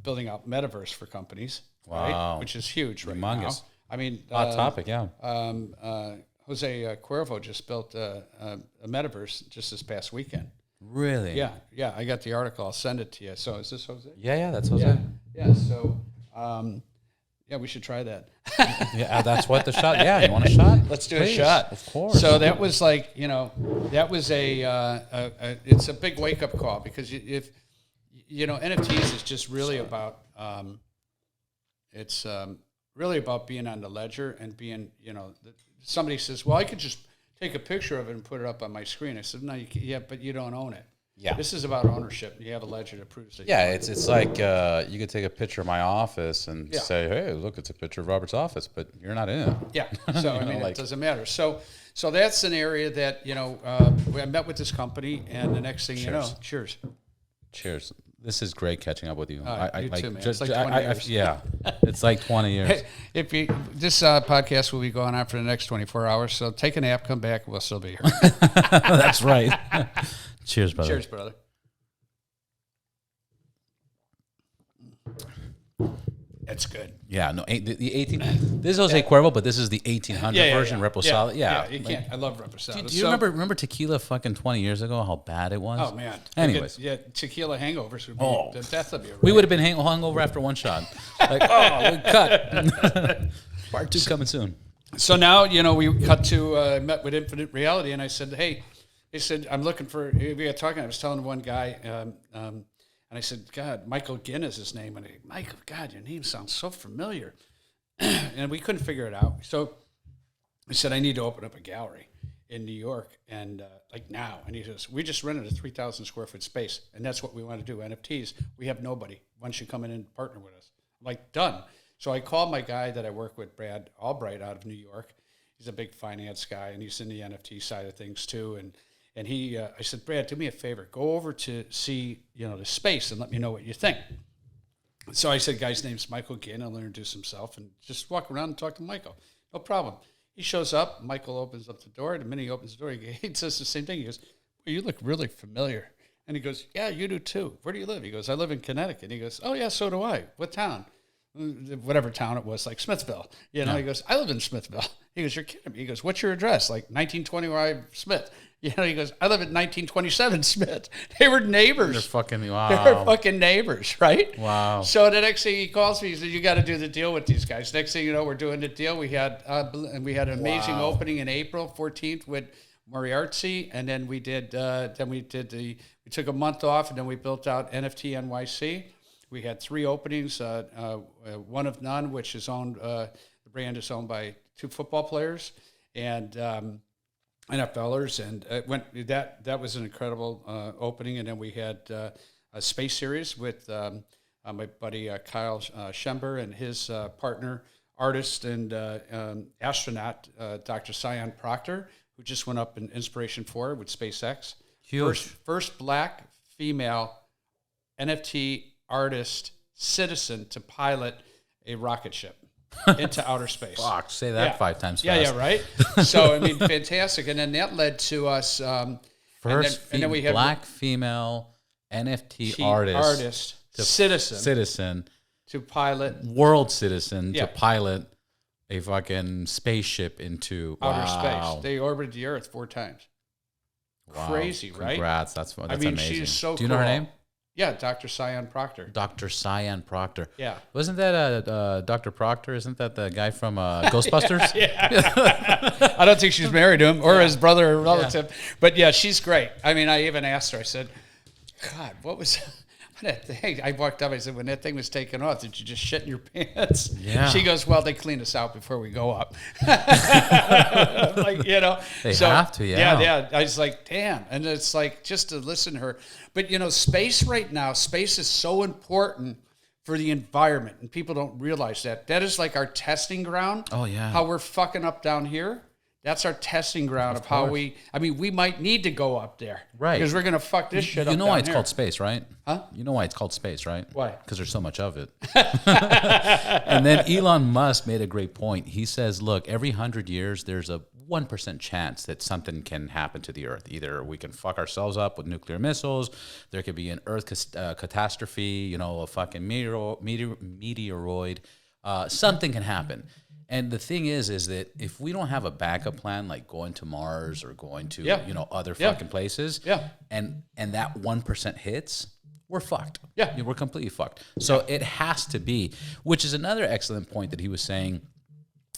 building out metaverse for companies, wow, right? Which is huge right Humongous. now. I mean, hot topic, yeah. Jose Cuervo just built a metaverse just this past weekend. Really? Yeah. I got the article. I'll send it to you. So is this Jose? Yeah, that's Jose. Yeah. So, we should try that. Yeah, that's what the shot. Yeah, you want a shot? Let's do a shot. Of course. So that was like, that was it's a big wake up call because if NFTs is just really about it's really about being on the ledger and being somebody says, well, I could just take a picture of it and put it up on my screen. I said, no, but you don't own it. Yeah. This is about ownership. You have a ledger that proves it. Yeah, it's like you could take a picture of my office and say, hey, look, it's a picture of Robert's office, but you're not in it. Yeah. So, it doesn't matter. So that's an area that, I met with this company, and the next thing cheers. Cheers. This is great catching up with you. You too, man. It's like 20 years. Yeah, it's like 20 years. This podcast will be going on for the next 24 hours, so take a nap, come back, we'll still be here. That's right. Cheers, brother. Cheers, brother. That's good. Yeah, no, the 18. This is Jose Cuervo, but this is the 1800 version, Reposado. Yeah, you can't. I love Reposado. Do you remember tequila fucking 20 years ago? How bad it was. Oh man. Anyways, tequila hangovers would be the death of you. Right? We would have been hungover after one shot. Like, we cut. Part 2 coming soon. So now we cut to met with Infinite Reality, and I said, hey, they said I'm looking for. We were talking. I was telling one guy. And I said, God, Michael Ginn is his name. And Michael, God, your name sounds so familiar. And we couldn't figure it out. So I said, I need to open up a gallery in New York, and like now. And he says, we just rented a 3,000 square foot space, and that's what we want to do, NFTs. We have nobody. Why don't you come in and partner with us? I'm like, done. So I called my guy that I work with, Brad Albright, out of New York. He's a big finance guy, and he's in the NFT side of things too. And he, I said, Brad, do me a favor. Go over to see, the space and let me know what you think. So I said, guy's name's Michael Ginn. I'll introduce himself and just walk around and talk to Michael. No problem. He shows up. Michael opens up the door. The minute he opens the door, he says the same thing. He goes, well, you look really familiar. And he goes, yeah, you do too. Where do you live? He goes, I live in Connecticut. He goes, oh, yeah, so do I. What town? Whatever town it was, like Smithville. He goes, I live in Smithville. He goes, you're kidding me. He goes, what's your address? Like 1925 Smith. He goes, I live at 1927 Smith. They were neighbors. They're fucking, wow. They were fucking neighbors, right? Wow. So the next thing he calls me, he said, you got to do the deal with these guys. Next thing you know, we're doing the deal. We had an amazing opening in April 14th with Moriarty, and then we took a month off, and then we built out NFT NYC. We had 3 openings, one of none, which is owned, the brand is owned by 2 football players and NFLers, and that was an incredible opening. And then we had a space series with my buddy Kyle Schember and his partner artist and astronaut, Dr. Sion Proctor, who just went up in Inspiration 4 with SpaceX. Huge. First black female NFT artist citizen to pilot a rocket ship into outer space. Fuck, say that 5 times fast. Yeah, right? So, I mean, fantastic. And then that led to us... First and then we have black female NFT artist citizen to pilot... World citizen to pilot a fucking spaceship into outer space. They orbited the Earth 4 times. Wow. Crazy, right? Congrats. That's amazing. She's so cool. Do you know her name? Yeah, Dr. Sion Proctor. Dr. Sion Proctor. Yeah. Wasn't that Dr. Proctor? Isn't that the guy from Ghostbusters? Yeah. I don't think she's married to him or his brother or relative. Yeah. But yeah, she's great. I mean, I even asked her, I said, God, what was that thing? I walked up, I said, when that thing was taken off, did you just shit in your pants? Yeah. She goes, well, they clean us out before we go up. Like, They have to, Yeah. I was like, damn. And it's like, just to listen to her. But, space right now, space is so important for the environment, and people don't realize that. That is like our testing ground. Oh, yeah. How we're fucking up down here. That's our testing ground of how we might need to go up there. Right. Because we're going to fuck this shit up. You know why it's called space, right? Huh? You know why it's called space, right? Why? Because there's so much of it. And then Elon Musk made a great point. He says, look, every 100 years, there's a 1% chance that something can happen to the Earth. Either we can fuck ourselves up with nuclear missiles, there could be an Earth catastrophe, a fucking meteoroid. Something can happen. And the thing is that if we don't have a backup plan, like going to Mars or going to other fucking places, and that 1% hits, we're fucked. Yeah, we're completely fucked. So it has to be, which is another excellent point that he was saying.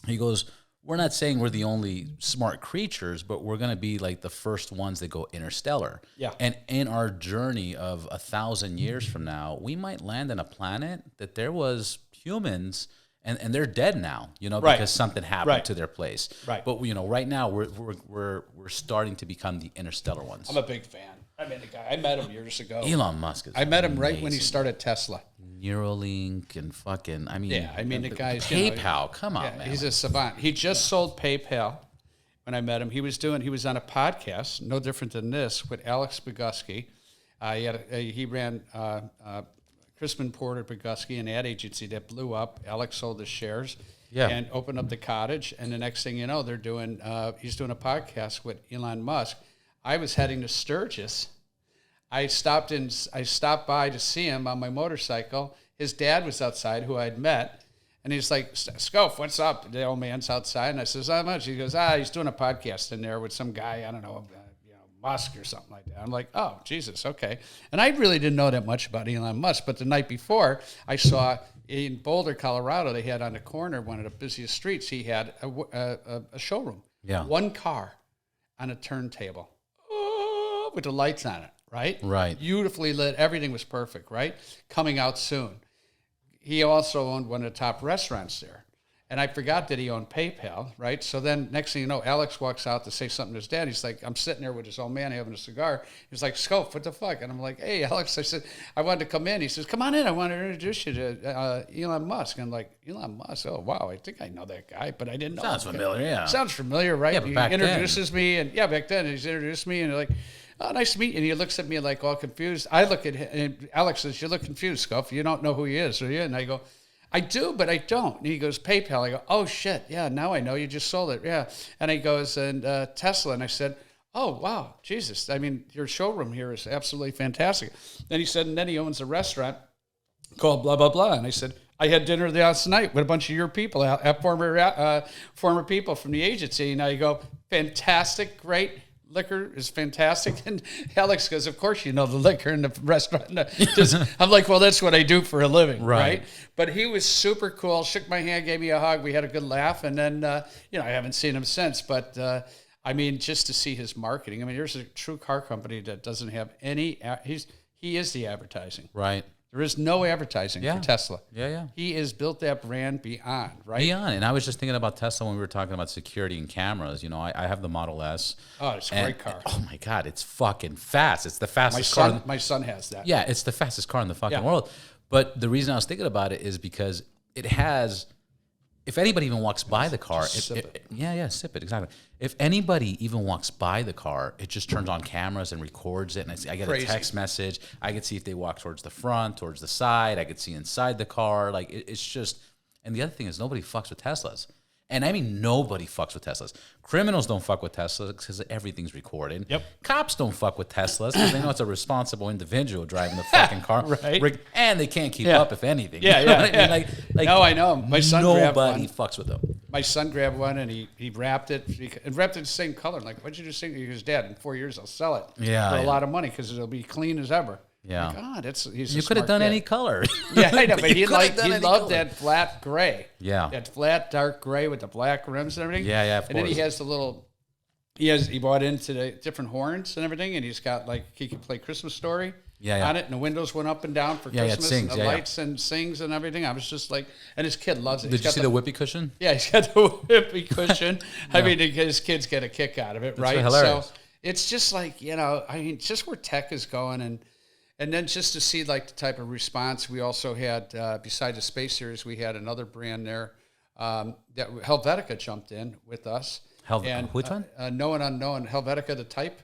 He goes, we're not saying we're the only smart creatures, but we're going to be like the first ones that go interstellar. Yeah. And in our journey of 1,000 years from now, we might land on a planet that there was humans. And they're dead now, because something happened to their place. Right. But right now we're starting to become the interstellar ones. I'm a big fan. I mean, the guy, I met him years ago. Elon Musk is I met him right when he started Tesla. Neuralink and fucking, the guy's PayPal. Come on, man. He's a savant. He just sold PayPal. When I met him, he was on a podcast, no different than this, with Alex Bogusky. He ran Crispin Porter Bogusky, an ad agency that blew up. Alex sold his shares and opened up the cottage. And the next thing you know, he's doing a podcast with Elon Musk. I was heading to Sturgis. I stopped by to see him on my motorcycle. His dad was outside, who I'd met. And he's like, Scoff, what's up? The old man's outside. And I says, how much? He goes, he's doing a podcast in there with some guy, I don't know, Musk or something like that. I'm like, oh, Jesus, okay. And I really didn't know that much about Elon Musk, but the night before, I saw in Boulder, Colorado, they had on the corner, one of the busiest streets, he had a showroom. Yeah. One car on a turntable with the lights on it, right? Right. Beautifully lit. Everything was perfect, right? Coming out soon. He also owned one of the top restaurants there. And I forgot that he owned PayPal, right? So then next thing you know, Alex walks out to say something to his dad. He's like, I'm sitting there with his old man having a cigar. He's like, Scoff, what the fuck? And I'm like, hey, Alex. I said, I wanted to come in. He says, come on in. I want to introduce you to Elon Musk. And I'm like, Elon Musk? Oh, wow. I think I know that guy, but I didn't know. Sounds familiar, yeah. Sounds familiar, right? Yeah, but back he introduces me. And back then, he's introduced me. And like, oh, nice to meet you. And he looks at me like all confused. I look at him, and Alex says, you look confused, Scoff. You don't know who he is, do you? And I go, I do, but I don't. And he goes, PayPal. I go, oh, shit. Yeah, now I know. You just sold it. Yeah. And he goes, and Tesla. And I said, oh, wow, Jesus. I mean, your showroom here is absolutely fantastic. Then he said, and then he owns a restaurant called blah, blah, blah. And I said, I had dinner last night with a bunch of your people, former people from the agency. And I go, fantastic, great. Liquor is fantastic. And Alex goes, of course you know the liquor in the restaurant. I'm like, well, that's what I do for a living, right? But he was super cool, shook my hand, gave me a hug. We had a good laugh. And then, I haven't seen him since. But, just to see his marketing. I mean, there's a true car company that doesn't have any, he is the advertising. Right. There is no advertising for Tesla. Yeah. He has built that brand beyond, right? Beyond. And I was just thinking about Tesla when we were talking about security and cameras. I have the Model S. Oh, it's a great car. Oh, my God. It's fucking fast. It's the fastest car. My son has that. Yeah, it's the fastest car in the fucking world. But the reason I was thinking about it is because it has if anybody even walks by the car, sip it. Sip it, exactly. If anybody even walks by the car, it just turns on cameras and records it, and I get a text message. I could see if they walk towards the front, towards the side. I could see inside the car. Like, it's just, and the other thing is nobody fucks with Teslas. And I mean, nobody fucks with Teslas. Criminals don't fuck with Teslas because everything's recorded. Yep. Cops don't fuck with Teslas because they know it's a responsible individual driving the fucking car. Right. And they can't keep up, if anything. Yeah, you know yeah, what I mean? Like, no, I know. My son grabbed one. Nobody fucks with them. My son grabbed one and he wrapped it and wrapped it the same color. Like, what'd you just think? He goes, Dad, in 4 years I'll sell it for a lot of money because it'll be clean as ever. Yeah. Like, God, he's you could have done any color. Yeah, I know, but he loved that flat gray. Yeah. That flat dark gray with the black rims and everything. Yeah, of course. And then he has the little, he bought into the different horns and everything, and he's got like, he can play Christmas Story on it, and the windows went up and down for Christmas, sings, and the lights and sings and everything. I was just like, and his kid loves it. Did you see the whippy cushion? Yeah, he's got the whippy cushion. I mean, his kids get a kick out of it, right? Hilarious. So it's just like, I mean, just where tech is going, and then just to see like the type of response, we also had, besides the Space Series, we had another brand there that Helvetica jumped in with us. Which one? Known Unknown, Helvetica, the type,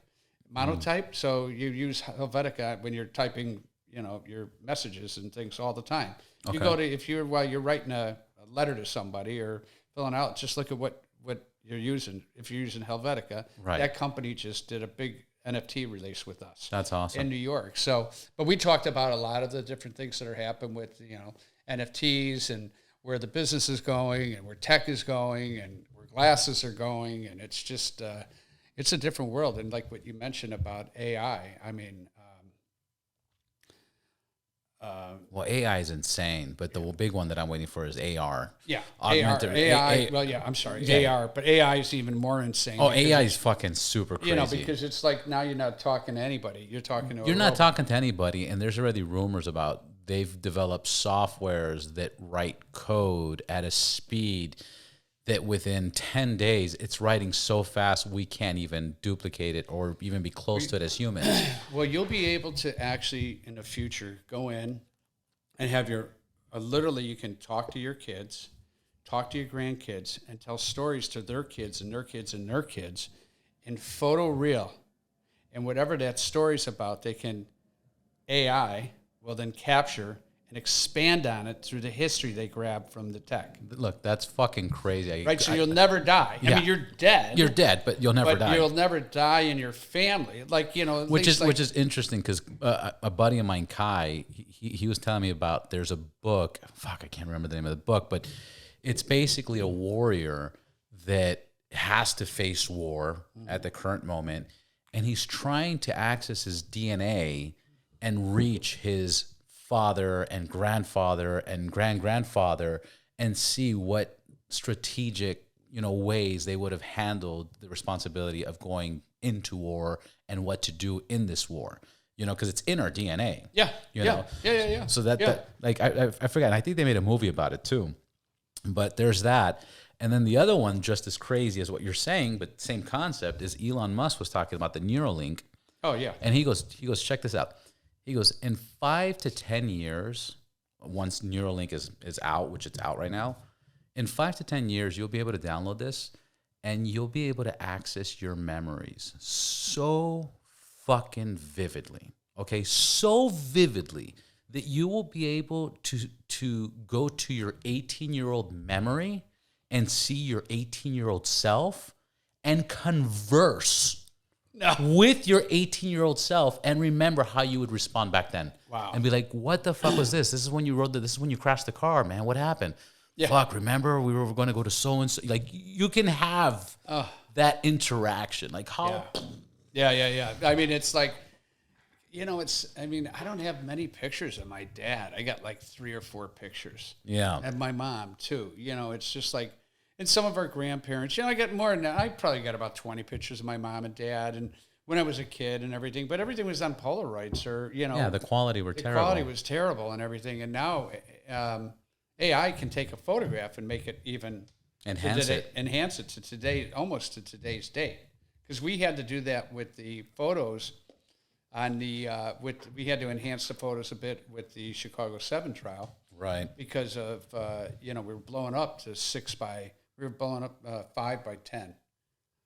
monotype. So you use Helvetica when you're typing, your messages and things all the time. Okay. You go to, while you're writing a letter to somebody or filling out, just look at what you're using. If you're using Helvetica, that company just did a big NFT release with us. That's awesome. In New York. So, but we talked about a lot of the different things that are happening with, NFTs and where the business is going and where tech is going and where glasses are going. And it's just, it's a different world. And like what you mentioned about AI, I mean, well, AI is insane, but the big one that I'm waiting for is AR. Yeah, AI. Well, yeah, I'm sorry, AR, but AI is even more insane. Oh, AI is fucking super crazy. Because it's like now you're not talking to anybody. You're talking to. You're not talking to anybody, and there's already rumors about they've developed softwares that write code at a speed that within 10 days, it's writing so fast we can't even duplicate it or even be close to it as humans. Well, you'll be able to actually, in the future, go in and have literally you can talk to your kids, talk to your grandkids, and tell stories to their kids and their kids and their kids in photoreal. And whatever that story's about, AI will then capture and expand on it through the history they grab from the tech. Look, that's fucking crazy. Right, so you'll never die. Yeah. I mean, you're dead. You're dead, but you'll never die. But you'll never die in your family. Like, which is interesting because a buddy of mine, Kai, he was telling me about, there's a book, I can't remember the name of the book, but it's basically a warrior that has to face war at the current moment, and he's trying to access his DNA and reach his father and grandfather and grandfather and see what strategic ways they would have handled the responsibility of going into war and what to do in this war, because it's in our DNA. Yeah. Yeah. So that like I forgot. I think they made a movie about it too, but there's that. And then the other one, just as crazy as what you're saying, but same concept, is Elon Musk was talking about the Neuralink. Oh yeah. And he goes, check this out. He goes, in 5 to 10 years, once Neuralink is out, which it's out right now, in 5 to 10 years, you'll be able to download this and you'll be able to access your memories so fucking vividly, okay? So vividly that you will be able to go to your 18-year-old memory and see your 18-year-old self and converse with your 18-year-old self and remember how you would respond back then. Wow. And be like, what the fuck was this? This is when you this is when you crashed the car, man. What happened? Yeah. Fuck, remember we were going to go to so-and-so. Like, you can have that interaction. Like, how? Yeah. I mean, it's like, I don't have many pictures of my dad. I got like 3 or 4 pictures. Yeah. And my mom, too. It's just like, and some of our grandparents, I got more than that. I probably got about 20 pictures of my mom and dad and when I was a kid and everything, but everything was on Polaroids or, Yeah, the quality were terrible. The quality was terrible and everything. And now AI can take a photograph and make it even... Enhance it to today, almost to today's date. Because we had to do that with the photos on the, we had to enhance the photos a bit with the Chicago 7 trial. Right. Because of, we were blowing up to 5 by 10.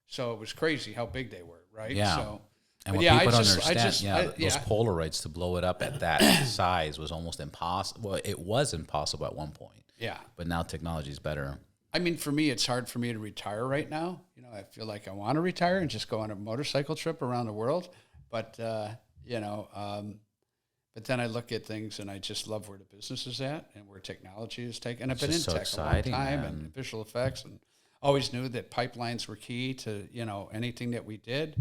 So it was crazy how big they were, right? Yeah. So, and what people don't understand, those Polaroids, to blow it up at that size was almost impossible. Well, it was impossible at one point. Yeah. But now technology is better. I mean, for me, it's hard for me to retire right now. I feel like I want to retire and just go on a motorcycle trip around the world. But, but then I look at things and I just love where the business is at and where technology is taking. And I've been in tech a long time, and visual effects, and always knew that pipelines were key to, anything that we did.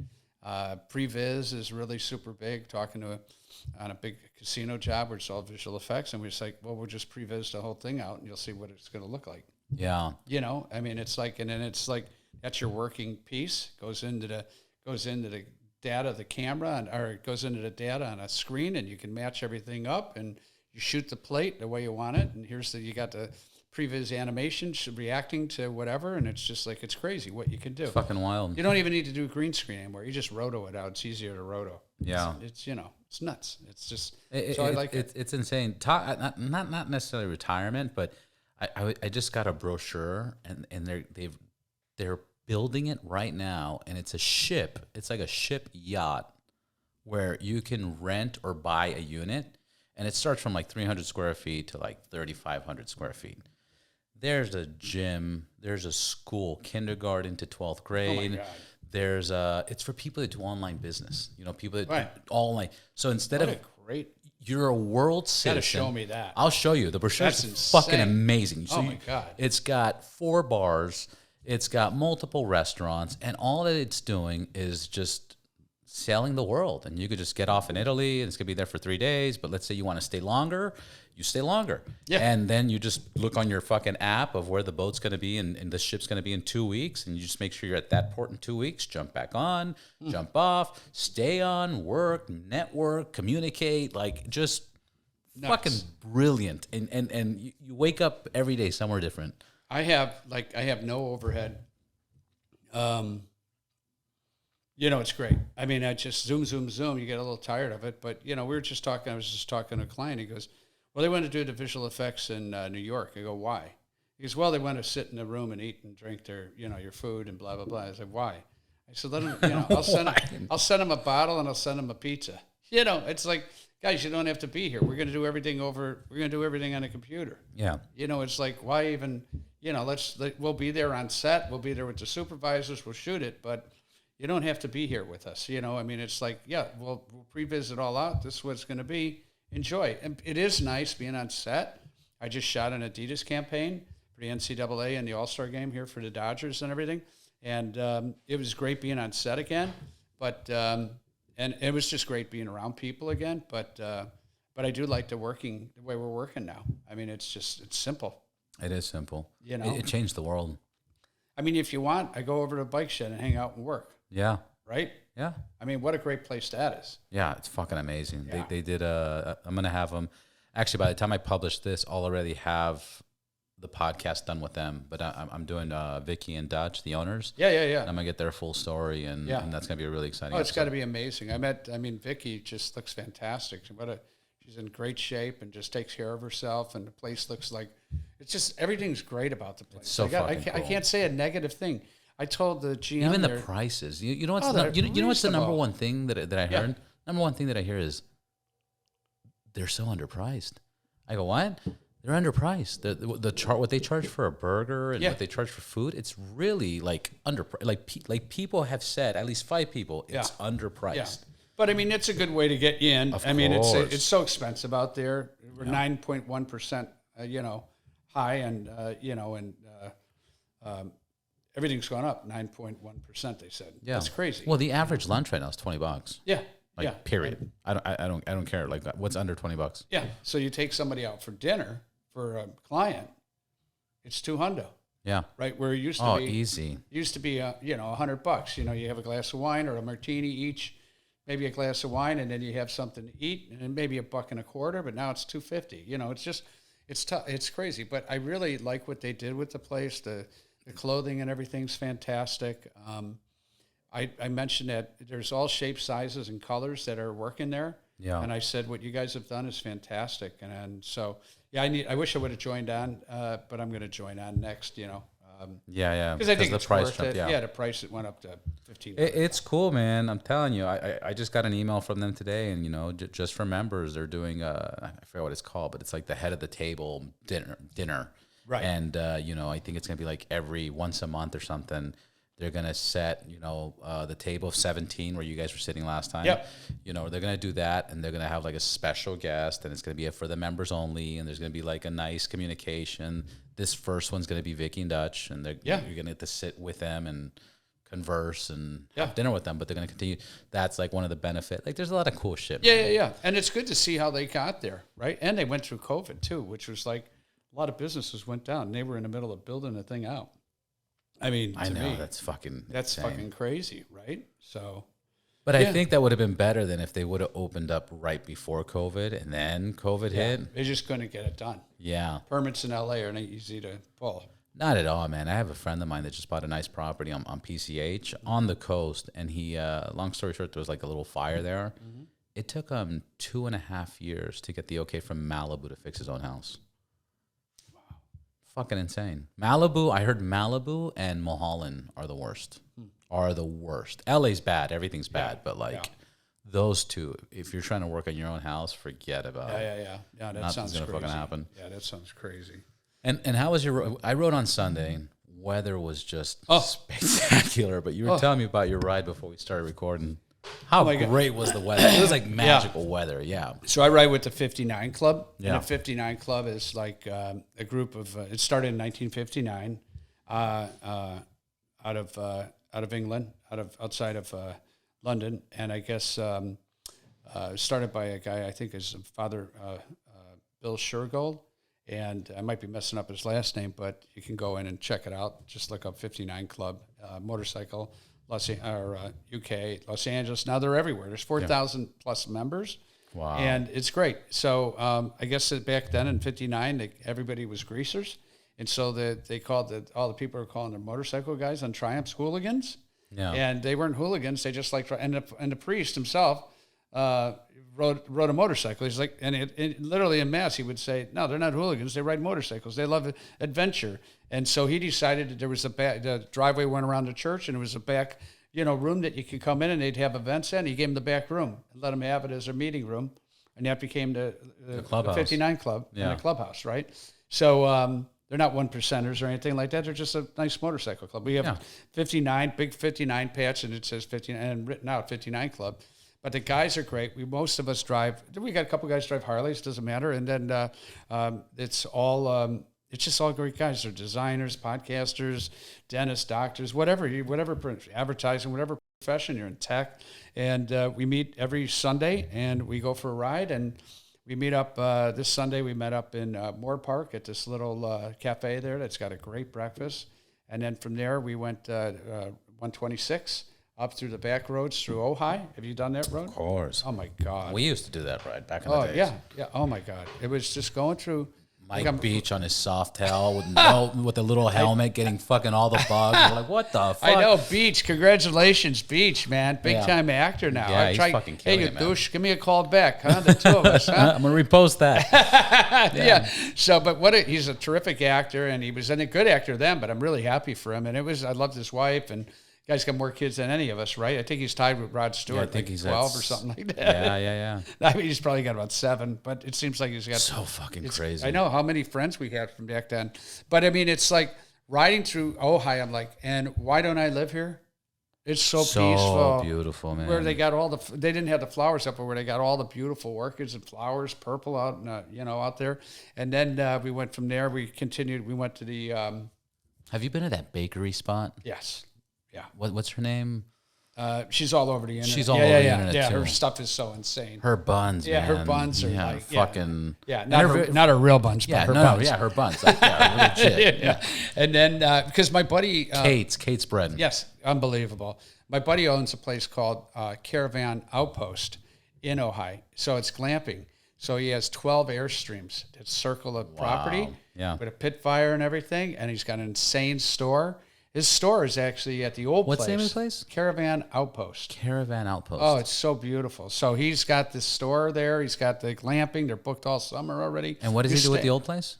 Previs is really super big. Talking on a big casino job where it's all visual effects, and we're just like, well, we'll just previs the whole thing out and you'll see what it's going to look like. Yeah. I mean, it's like, and then it's like, that's your working piece, goes into the data of the camera, or it goes into the data on a screen, and you can match everything up, and you shoot the plate the way you want it, and you got the previs animation reacting to whatever, and it's just like, it's crazy what you can do. It's fucking wild. You don't even need to do green screen anymore. You just roto it out. It's easier to roto. Yeah. It's it's nuts. It's just, I like it. It's insane. Not necessarily retirement, but I just got a brochure, and they're building it right now, and it's a ship. It's like a ship yacht where you can rent or buy a unit, and it starts from like 300 square feet to like 3,500 square feet. There's a gym. There's a school, kindergarten to 12th grade. Oh my God. There's it's for people that do online business. People that do online. So instead of you're a world citizen. You gotta show me that. I'll show you. The brochure is fucking amazing. So my God. It's got 4 bars. It's got multiple restaurants, and all that it's doing is just sailing the world. And you could just get off in Italy, and it's going to be there for 3 days. But let's say you want to stay longer, you stay longer. Yeah. And then you just look on your fucking app of where the boat's going to be and the ship's going to be in 2 weeks. And you just make sure you're at that port in 2 weeks, jump back on, jump off, stay on, work, network, communicate, like just fucking brilliant. And you wake up every day somewhere different. I have no overhead. It's great. I mean, I just zoom. You get a little tired of it, but I was just talking to a client. He goes, well, they want to do the visual effects in New York. I go, why? He goes, well, they want to sit in a room and eat and drink their, your food and blah, blah, blah. I said, why? I said, let them, I'll send them a bottle and I'll send them a pizza. It's like, guys, you don't have to be here. We're going to do everything we're going to do everything on a computer. Yeah. It's like, why even, we'll be there on set. We'll be there with the supervisors. We'll shoot it, but you don't have to be here with us. I mean, it's like, yeah, we'll pre-visit all out. This is what it's going to be. Enjoy. And it is nice being on set. I just shot an Adidas campaign for the NCAA and the All-Star game here for the Dodgers and everything. And it was great being on set again. But, and it was just great being around people again. But I do like the way we're working now. I mean, it's simple. It is simple. It changed the world. I mean, if you want, I go over to a bike shed and hang out and work. Yeah. Right? Yeah. I mean, what a great place that is. Yeah, it's fucking amazing. Yeah. They did I'm going to have them. Actually, by the time I publish this, I'll already have the podcast done with them. But I'm doing Vicky and Dutch, the owners. Yeah. I'm going to get their full story, and that's going to be a really exciting it's got to be amazing. Vicky just looks fantastic. She's in great shape and just takes care of herself, and the place looks like, it's just, everything's great about the place. It's so I can't say a negative thing. I told the GM even the prices. You know what's you know what's the number one thing that I heard? Yeah. Number one thing that I hear is they're so underpriced. I go, what? They're underpriced. What they charge for a burger and what they charge for food, it's really like like people have said, at least 5 people, it's underpriced. Yeah. But I mean, it's a good way to get in. Of course. It's so expensive out there. We're 9.1%, high, and everything's gone up 9.1%. They said, that's crazy. Well, the average lunch right now is $20. Yeah. Period. I don't care. Like, what's under $20? Yeah. So you take somebody out for dinner for a client, it's $200. Yeah. Right. Where it used to be easy. Used to be $100. You have a glass of wine or a martini each, maybe a glass of wine, and then you have something to eat, and maybe $1.25. But now it's $2.50. It's just, it's tough. It's crazy. But I really like what they did with the place. The clothing and everything's fantastic. I mentioned that there's all shapes, sizes, and colors that are working there. Yeah. And I said, what you guys have done is fantastic. And so, yeah, I wish I would have joined on, but I'm going to join on next, you know. Because I think the price jumped, the price, it went up to $15. It's cool, man. I'm telling you, I just got an email from them today, and, you know, just for members, they're doing, I forget what it's called, but it's like the head of the table dinner. Right. And, you know, I think it's going to be like once a month or something. They're going to set, you know, the table of 17 where you guys were sitting last time. Yep. You know, they're going to do that, and they're going to have like a special guest, and it's going to be for the members only, and there's going to be like a nice communication. This first one's going to be Vicky and Dutch, and you're going to get to sit with them and converse and have dinner with them, but they're going to continue. That's like one of the benefits. Like, there's a lot of cool shit. Yeah. And it's good to see how they got there, right? And they went through COVID too, which was like a lot of businesses went down. And they were in the middle of building the thing out. I mean, I know, that's fucking crazy, right? So, but I think that would have been better than if they would have opened up right before COVID and then COVID hit. They're just going to get it done. Yeah, permits in LA are not easy to pull. Not at all, man. I have a friend of mine that just bought a nice property on PCH on the coast, and he, long story short, there was like a little fire there. Mm-hmm. It took him 2.5 years to get the okay from Malibu to fix his own house. Fucking insane. Malibu, I heard Malibu and Mulholland are the worst. LA's bad. Everything's bad. But like those two, if you're trying to work on your own house, forget about it. Yeah, that Nothing's sounds gonna crazy. fucking happen. Yeah, that sounds crazy. And how was your, I rode on Sunday. Weather was just spectacular. But you were telling me about your ride before we started recording. How great was the weather? It was like magical weather, So I ride with the 59 Club. Yeah. And the 59 Club is like a group of, it started in 1959 out of England, outside of London. And I guess started by a guy, I think his father, Bill Shergold. And I might be messing up his last name, but you can go in and check it out. Just look up 59 Club, motorcycle. UK, Los Angeles. Now they're everywhere. There's 4,000 plus members. Wow. And it's great. So I guess that back then in 59, everybody was greasers. And so they called all the people were calling their motorcycle guys on Triumphs hooligans. Yeah. And they weren't hooligans. They just like, and the priest himself rode a motorcycle. He's like, and literally in mass, he would say, no, they're not hooligans. They ride motorcycles. They love adventure. And so he decided that there was the driveway went around the church, and it was a back, room that you could come in and they'd have events in. He gave them the back room and let them have it as their meeting room. And that became the 59 Club and the clubhouse, right? So they're not 1%ers or anything like that. They're just a nice motorcycle club. We have 59, big 59 patch, and it says 59, and written out 59 Club. But the guys are great. Most of us drive. We got a couple guys drive Harleys. Doesn't matter. And then it's all. It's just all great guys. They're designers, podcasters, dentists, doctors, whatever advertising, whatever profession you're in, tech. And we meet every Sunday, and we go for a ride. And we meet up this Sunday. We met up in Moore Park at this little cafe there that's got a great breakfast. And then from there we went 126. Up through the back roads through Ojai. Have you done that road? Of course. Oh, my God. We used to do that ride back in the days. Yeah. Oh, my God. It was just going through. Mike Beach on his soft tail with the little helmet getting fucking all the bugs. We're like, what the fuck? I know, Beach. Congratulations, Beach, man. Big-time actor now. Yeah, he's fucking killing it, man. Hey, you douche, give me a call back, huh? The two of us, huh? I'm going to repost that. Yeah. So, but he's a terrific actor, and he was a good actor then, but I'm really happy for him. And I loved his wife, and guy's got more kids than any of us, right? I think he's tied with Rod Stewart. I think he's 12 or something like that. Yeah. I mean, he's probably got about 7, but it seems like he's got so fucking crazy. I know how many friends we had from back then, but I mean, it's like riding through Ojai. I'm like, and why don't I live here? It's so peaceful, beautiful, man. Where they got they didn't have the flowers up, but where they got all the beautiful orchids and flowers, purple out, out there. And then we went from there. We continued. We went to the. Have you been to that bakery spot? Yes. Yeah. What's her name? She's all over the internet. She's all over the internet, yeah, too. Her stuff is so insane. Her buns, man. Her buns are like... fucking... Yeah, not her real buns, but her buns. Yeah, her buns. Like, legit. Yeah. And then, because my buddy... Kate's bread. Yes, unbelievable. My buddy owns a place called Caravan Outpost in Ojai. So it's glamping. So he has 12 Airstreams that circle the property with a pit fire and everything. And he's got an insane store. His store is actually at the old place. What's the name of the place? Caravan Outpost. Caravan Outpost. Oh, it's so beautiful. So he's got this store there. He's got the glamping. They're booked all summer already. And what does he do with the old place?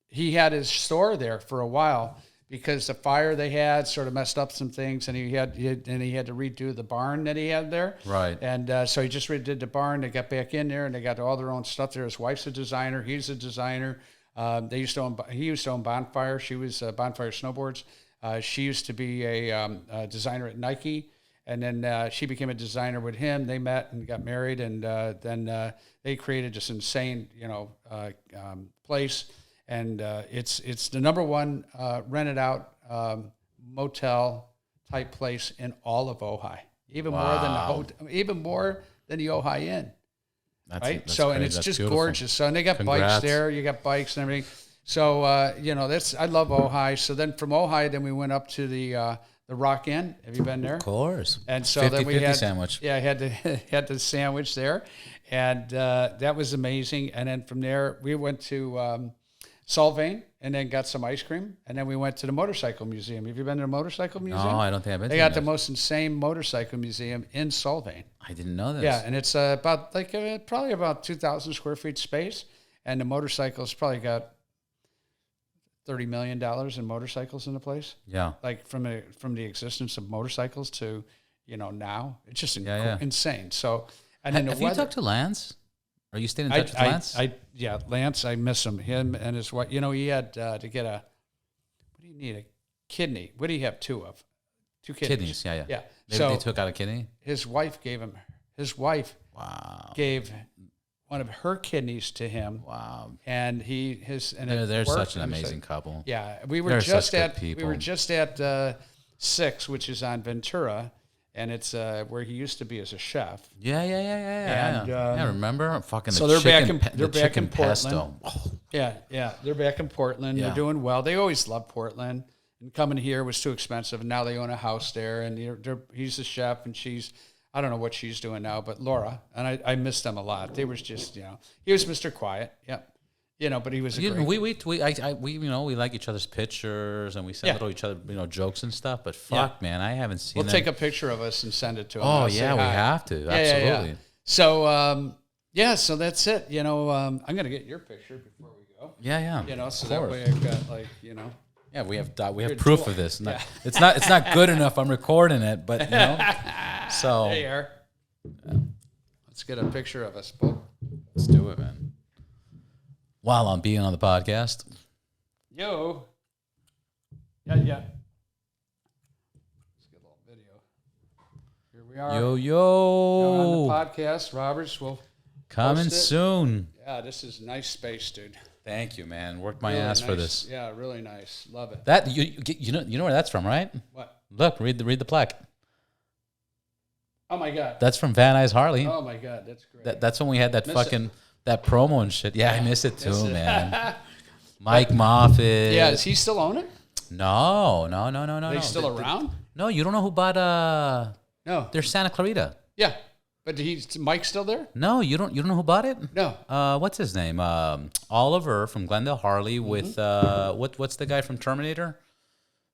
He had his store there for a while because the fire they had sort of messed up some things, and he had to redo the barn that he had there. Right. And so he just redid the barn. They got back in there, and they got all their own stuff there. His wife's a designer. He's a designer. He used to own Bonfire. She was Bonfire Snowboards. She used to be a designer at Nike, and then she became a designer with him. They met and got married, and then they created this insane, place. And it's the number one rented out motel type place in all of Ojai, even more than the Ojai Inn. That's so, crazy. And it's just beautiful. Gorgeous. So, and they got bikes there. You got bikes and everything. So, I love Ojai. So then from Ojai, then we went up to the Rock Inn. Have you been there? Of course. And so then we had sandwich. Yeah, I had the sandwich there, and that was amazing. And then from there, we went to Solvang, and then got some ice cream, and then we went to the motorcycle museum. Have you been to the motorcycle museum? No, I don't think I've been. They got the most insane motorcycle museum in Solvang. I didn't know this. Yeah, and it's probably about 2,000 square feet space, and the motorcycles probably got $30 million in motorcycles in the place. Yeah, like from the existence of motorcycles to now, it's just insane. So, and then have you talked to Lance? Are you staying in touch with Lance? Lance, I miss him. Him and his wife. He had to get what do you need? A kidney. What do you have two of? Two kidneys. Yeah. Yeah. They took out a kidney? His wife gave one of her kidneys to him. Wow. And they're such an amazing couple. Yeah. We were just at Six, which is on Ventura. And it's where he used to be as a chef. Yeah. And, I remember fucking. So they're back in Portland. Pesto. Oh. Yeah, they're back in Portland. Yeah. They're doing well. They always loved Portland, and coming here was too expensive. And now they own a house there, and he's the chef, and I don't know what she's doing now, but Laura, and I miss them a lot. They was just he was Mr. Quiet. Yeah. But he was a great. We like each other's pictures, and we send each other jokes and stuff. But fuck, man, I haven't seen. We'll take a picture of us and send it to him. Oh yeah, we have to. Absolutely. Yeah. So so that's it. I'm gonna get your picture before we go. Yeah. So that way I've got Yeah, we have proof of this. It's not good enough. I'm recording it, but So there you are. Let's get a picture of us both. Let's do it, man. While I'm being on the podcast. Yo. Yeah. Let's get a little video. Here we are. Yo. On the podcast. Roberts will coming soon. Yeah, this is nice space, dude. Thank you, man. Worked my ass for this. Yeah, really nice. Love it. That you know where that's from, right? What? Look, read the plaque. Oh my God. That's from Van Nuys Harley. Oh my God, that's great. That's when we had that that promo and shit. Yeah, I miss it too, man. Mike Moffitt. Yeah, does he still own it? No. They still around? No, you don't know who bought No. They're Santa Clarita. Yeah. But Mike's still there? No, you don't know who bought it? No. What's his name? Oliver from Glendale Harley with what's the guy from Terminator?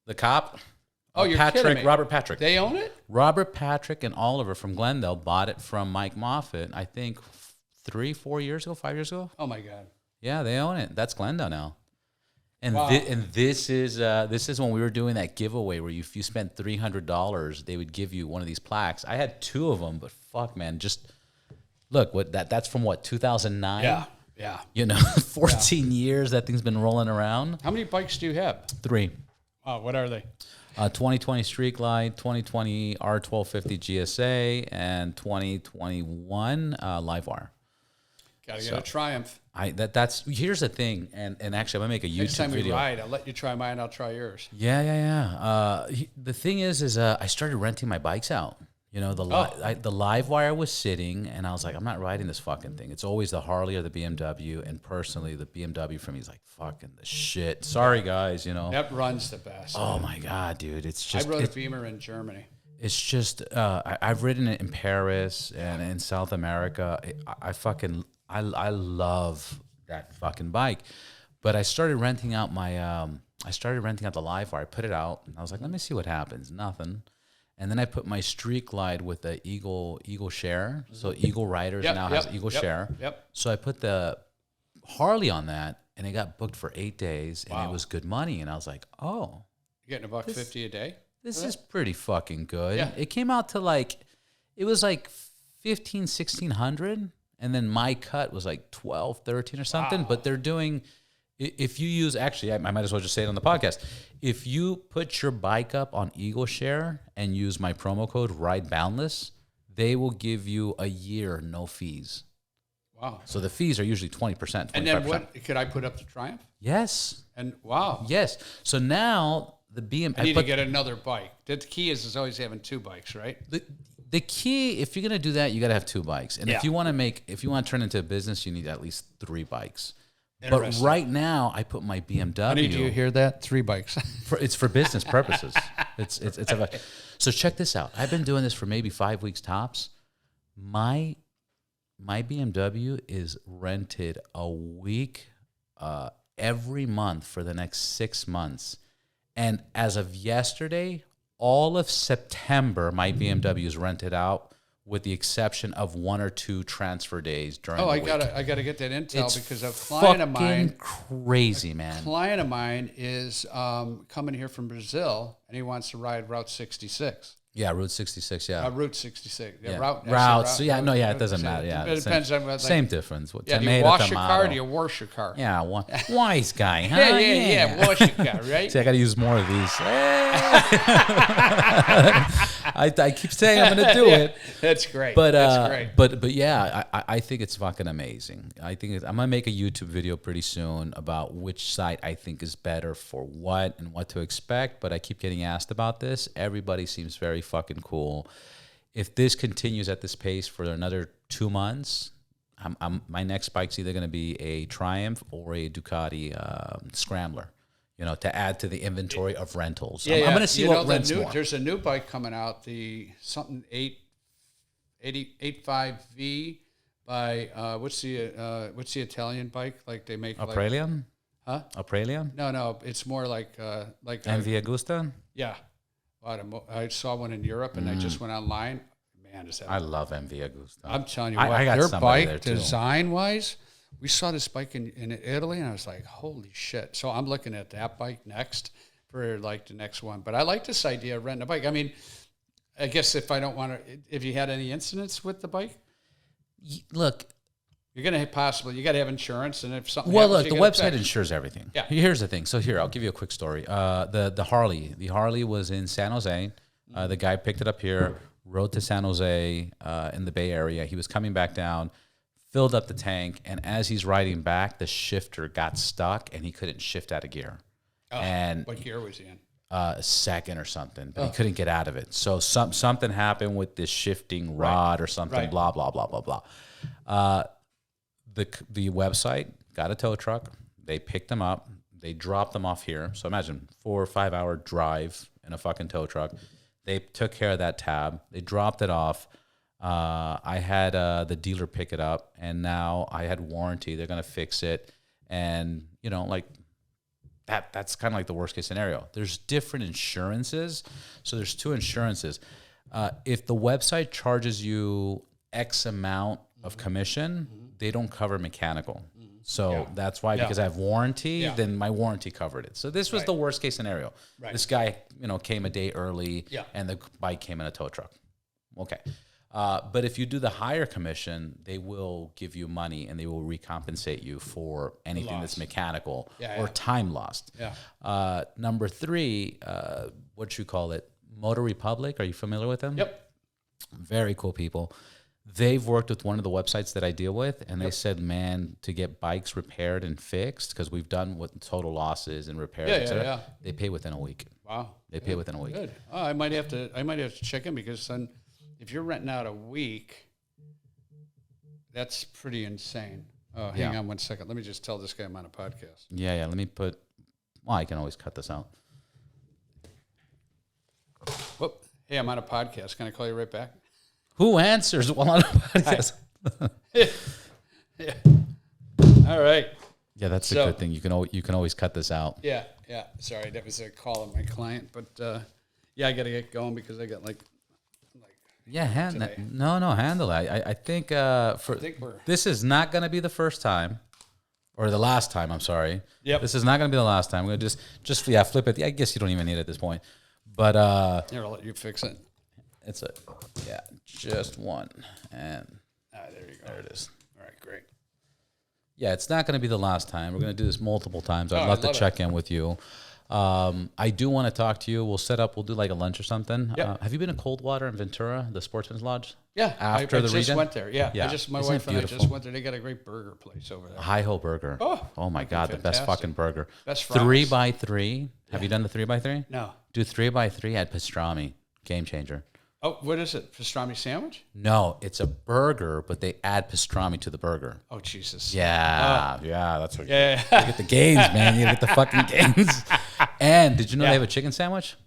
The cop? Oh, you're kidding me. Robert Patrick. They own it? Robert Patrick and Oliver from Glendale bought it from Mike Moffitt, I think 5 years ago. Oh my God. Yeah, they own it. That's Glendale now. And wow. This is when we were doing that giveaway where if you spent $300, they would give you one of these plaques. I had 2 of them, but fuck, man, just look that's from 2009. Yeah. 14 years that thing's been rolling around. How many bikes do you have? 3. Oh, what are they? 2020 Street Glide, 2020 R1250 GSA, and 2021 Livewire. Gotta get a Triumph. Here's the thing, and actually I'm gonna make a YouTube video. Next time we ride, I'll let you try mine. I'll try yours. Yeah. The thing is I started renting my bikes out. The Livewire was sitting, and I was like, I'm not riding this fucking thing. It's always the Harley or the BMW, and personally, the BMW for me is like fucking the shit. Sorry, guys. That runs the best. Oh my God, dude, it's just. I rode a Beamer in Germany. It's just I've ridden it in Paris and in South America. I love that fucking bike, but I started renting out my I started renting out the live wire. I put it out, and I was like, let me see what happens. Nothing. And then I put my Street Glide with the Eagle Share. So Eagle Riders now has Eagle Share. Yep. So I put the Harley on that, and it got booked for 8 days, and it was good money. And I was like, oh. You're getting $150 a day? This is pretty fucking good. Yeah. It came out to it was like 1,500, and then my cut was like 12, 13 or something. Wow. But they're doing, if you use, actually, I might as well just say it on the podcast. If you put your bike up on Eagle Share and use my promo code Ride Boundless, they will give you a year, no fees. Wow. So the fees are usually 20%, 25%. And then what, could I put up the Triumph? Yes. And wow. Yes. So now the I need to get another bike. The key is always having 2 bikes, right? The key, if you're going to do that, you got to have 2 bikes. And if you want to turn into a business, you need at least 3 bikes. But right now, I put my BMW. Honey, do you hear that? 3 bikes. It's for business purposes. So check this out. I've been doing this for maybe 5 weeks tops. My BMW is rented a week every month for the next 6 months. And as of yesterday, all of September, my BMW is rented out, with the exception of 1 or 2 transfer days during the week. I gotta get that intel because a client of mine, crazy man. A client of mine is coming here from Brazil, and he wants to ride Route 66. Yeah, Route 66. Yeah, Route 66. Yeah. Routes. It doesn't matter. Yeah, it depends on what. Same difference. Do you wash your car? Or do you wash your car? Yeah, wise guy. Huh? Yeah. Wash your car, right? See, I got to use more of these. I keep saying I'm going to do it. That's great. That's great. But yeah, I think it's fucking amazing. I'm going to make a YouTube video pretty soon about which site I think is better for what and what to expect. But I keep getting asked about this. Everybody seems very fucking cool. If this continues at this pace for another 2 months, my next bike's either going to be a Triumph or a Ducati Scrambler, to add to the inventory of rentals. I'm going to see what rents more. There's a new bike coming out, the something 85V by what's the Italian bike like they make? Aprilia? Huh? Aprilia? No, it's more like MV Agusta? Yeah. I saw one in Europe, and I just went online. Man, I love MV Agusta. I'm telling you what, their bike design-wise, we saw this bike in Italy, and I was like, holy shit. So I'm looking at that bike next for the next one. But I like this idea of renting a bike. I mean, I guess if you had any incidents with the bike? Look. You're going to you got to have insurance, and if something happens, look, the website insures everything. Yeah. Here's the thing. So I'll give you a quick story. The Harley was in San Jose. The guy picked it up here, rode to San Jose in the Bay Area. He was coming back down, filled up the tank, and as he's riding back, the shifter got stuck, and he couldn't shift out of gear. Oh, and what gear was he in? Second or something, but he couldn't get out of it. So something happened with this shifting rod or something. Right. Blah blah blah blah blah. The website got a tow truck. They picked them up. They dropped them off here. So imagine 4 or 5 hour drive in a fucking tow truck. They took care of that tab. They dropped it off. I had the dealer pick it up, and now I had warranty. They're gonna fix it, and that's kind of like the worst case scenario. There's different insurances. So there's 2 insurances. If the website charges you X amount of commission, they don't cover mechanical. So that's why, because I have warranty, then my warranty covered it. So this was the worst case scenario. Right. This guy, came a day early, and the bike came in a tow truck. Okay. But if you do the higher commission, they will give you money, and they will recompensate you for anything that's mechanical or time lost. Yeah. Number 3, Motor Republic. Are you familiar with them? Yep. Very cool people. They've worked with one of the websites that I deal with, and they said, man, to get bikes repaired and fixed, because we've done what total losses and repairs, they pay within a week. Wow. They pay within a week. Good. Oh, I might have to check in, because then if you're renting out a week, that's pretty insane. Oh, hang on one second. Let me just tell this guy I'm on a podcast. Yeah. Let me I can always cut this out. Whoop. Hey, I'm on a podcast. Can I call you right back? Who answers while on a podcast? Yeah. All right. Yeah, that's a good thing. You can always cut this out. Yeah. Yeah. Sorry, that was a call of my client, but I got to get going because I got like. Yeah, handle it. I think this is not going to be the first time, or the last time. I'm sorry. Yep. This is not going to be the last time. We're going to just flip it. I guess you don't even need it at this point, but here, I'll let you fix it. It's just one, and there you go. There it is. All right, great. Yeah, it's not going to be the last time. We're going to do this multiple times. I'd love to check in with you. I do want to talk to you. We'll do like a lunch or something. Yep. Have you been to Coldwater in Ventura, the Sportsman's Lodge? Yeah. After I the just region? went there. Yeah. Yeah. My Isn't wife it and I beautiful? just went there. They got a great burger place over there. Hi-Ho Burger. Oh my God, the best fucking burger. Best fries. 3x3. Have you done the 3x3? No. Do 3x3 at pastrami. Game changer. Oh, what is it? Pastrami sandwich? No, it's a burger, but they add pastrami to the burger. Oh, Jesus. Yeah, that's what Yeah. you get the gains, man. You get the fucking gains. And did you know they have a chicken sandwich?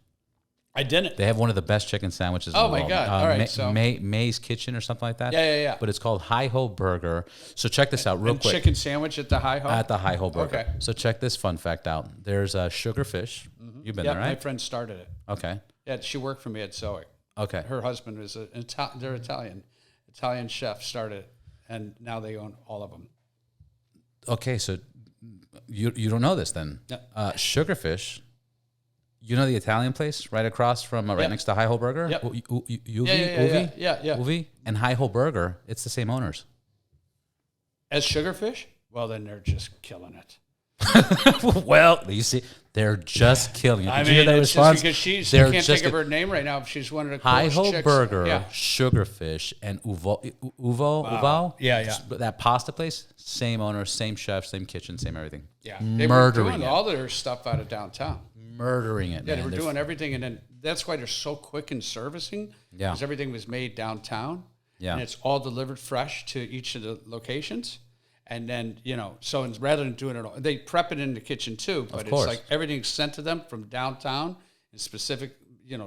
I didn't. They have one of the best chicken sandwiches in the world. Oh, my God. All right. May's Kitchen or something like that. Yeah. But it's called Hi-Ho Burger. So check this out real quick. Chicken sandwich at the Hi-Ho? At the Hi-Ho Burger. Okay. So check this fun fact out. There's a sugarfish. Mm-hmm. You've been there, right? My friend started it. Okay. Yeah, she worked for me at Zoic. Okay. Her husband was they're Italian. Italian chef started it, and now they own all of them. Okay, so you don't know this then. No. Sugarfish, you know the Italian place right across from, right next to Hi-Ho Burger? Yep. Uvi? Yeah. Uvi? And Hi-Ho Burger, it's the same owners. As Sugarfish? Well, then they're just killing it. Well, you see, they're just killing it. I Did you hear mean, that it's response? just because I can't think of her name right now. She's one of the coolest Hi-Ho chicks. Burger, Sugarfish, and Uvo. Yeah. That pasta place, same owner, same chef, same kitchen, same everything. Yeah, they Murdering were doing it. all their stuff out of downtown. Murdering it, Yeah, man. they were doing everything, and then that's why they're so quick in servicing. Yeah. Because everything was made downtown. Yeah. And it's all delivered fresh to each of the locations. And then, so rather than doing it all, they prep it in the kitchen too, but it's like everything's sent to them from downtown in specific,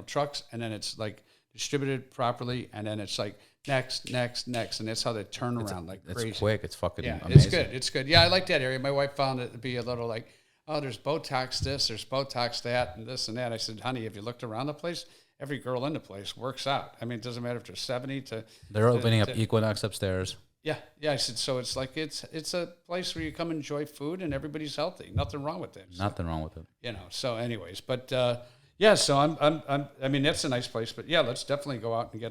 trucks. And then it's like distributed properly. And then it's like next. And that's how they turn around like crazy. It's quick. It's fucking amazing. It's good. Yeah, I like that area. My wife found it to be a little like, oh, there's Botox this, there's Botox that, and this and that. I said, honey, have you looked around the place? Every girl in the place works out. I mean, it doesn't matter if they're 70 to... They're opening up Equinox upstairs. Yeah. I said, so it's like, it's a place where you come enjoy food and everybody's healthy. Nothing wrong with it. Nothing wrong with it. So anyways, but so I mean, that's a nice place, but yeah, let's definitely go out and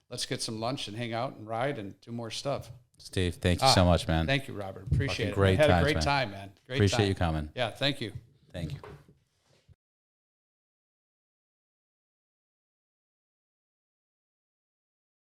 let's get some lunch and hang out and ride and do more stuff. Steve, thank you so much, man. Thank you, Robert. Appreciate it. Great Had times, a great man. time, man. Appreciate you coming. Yeah, thank you. Thank you.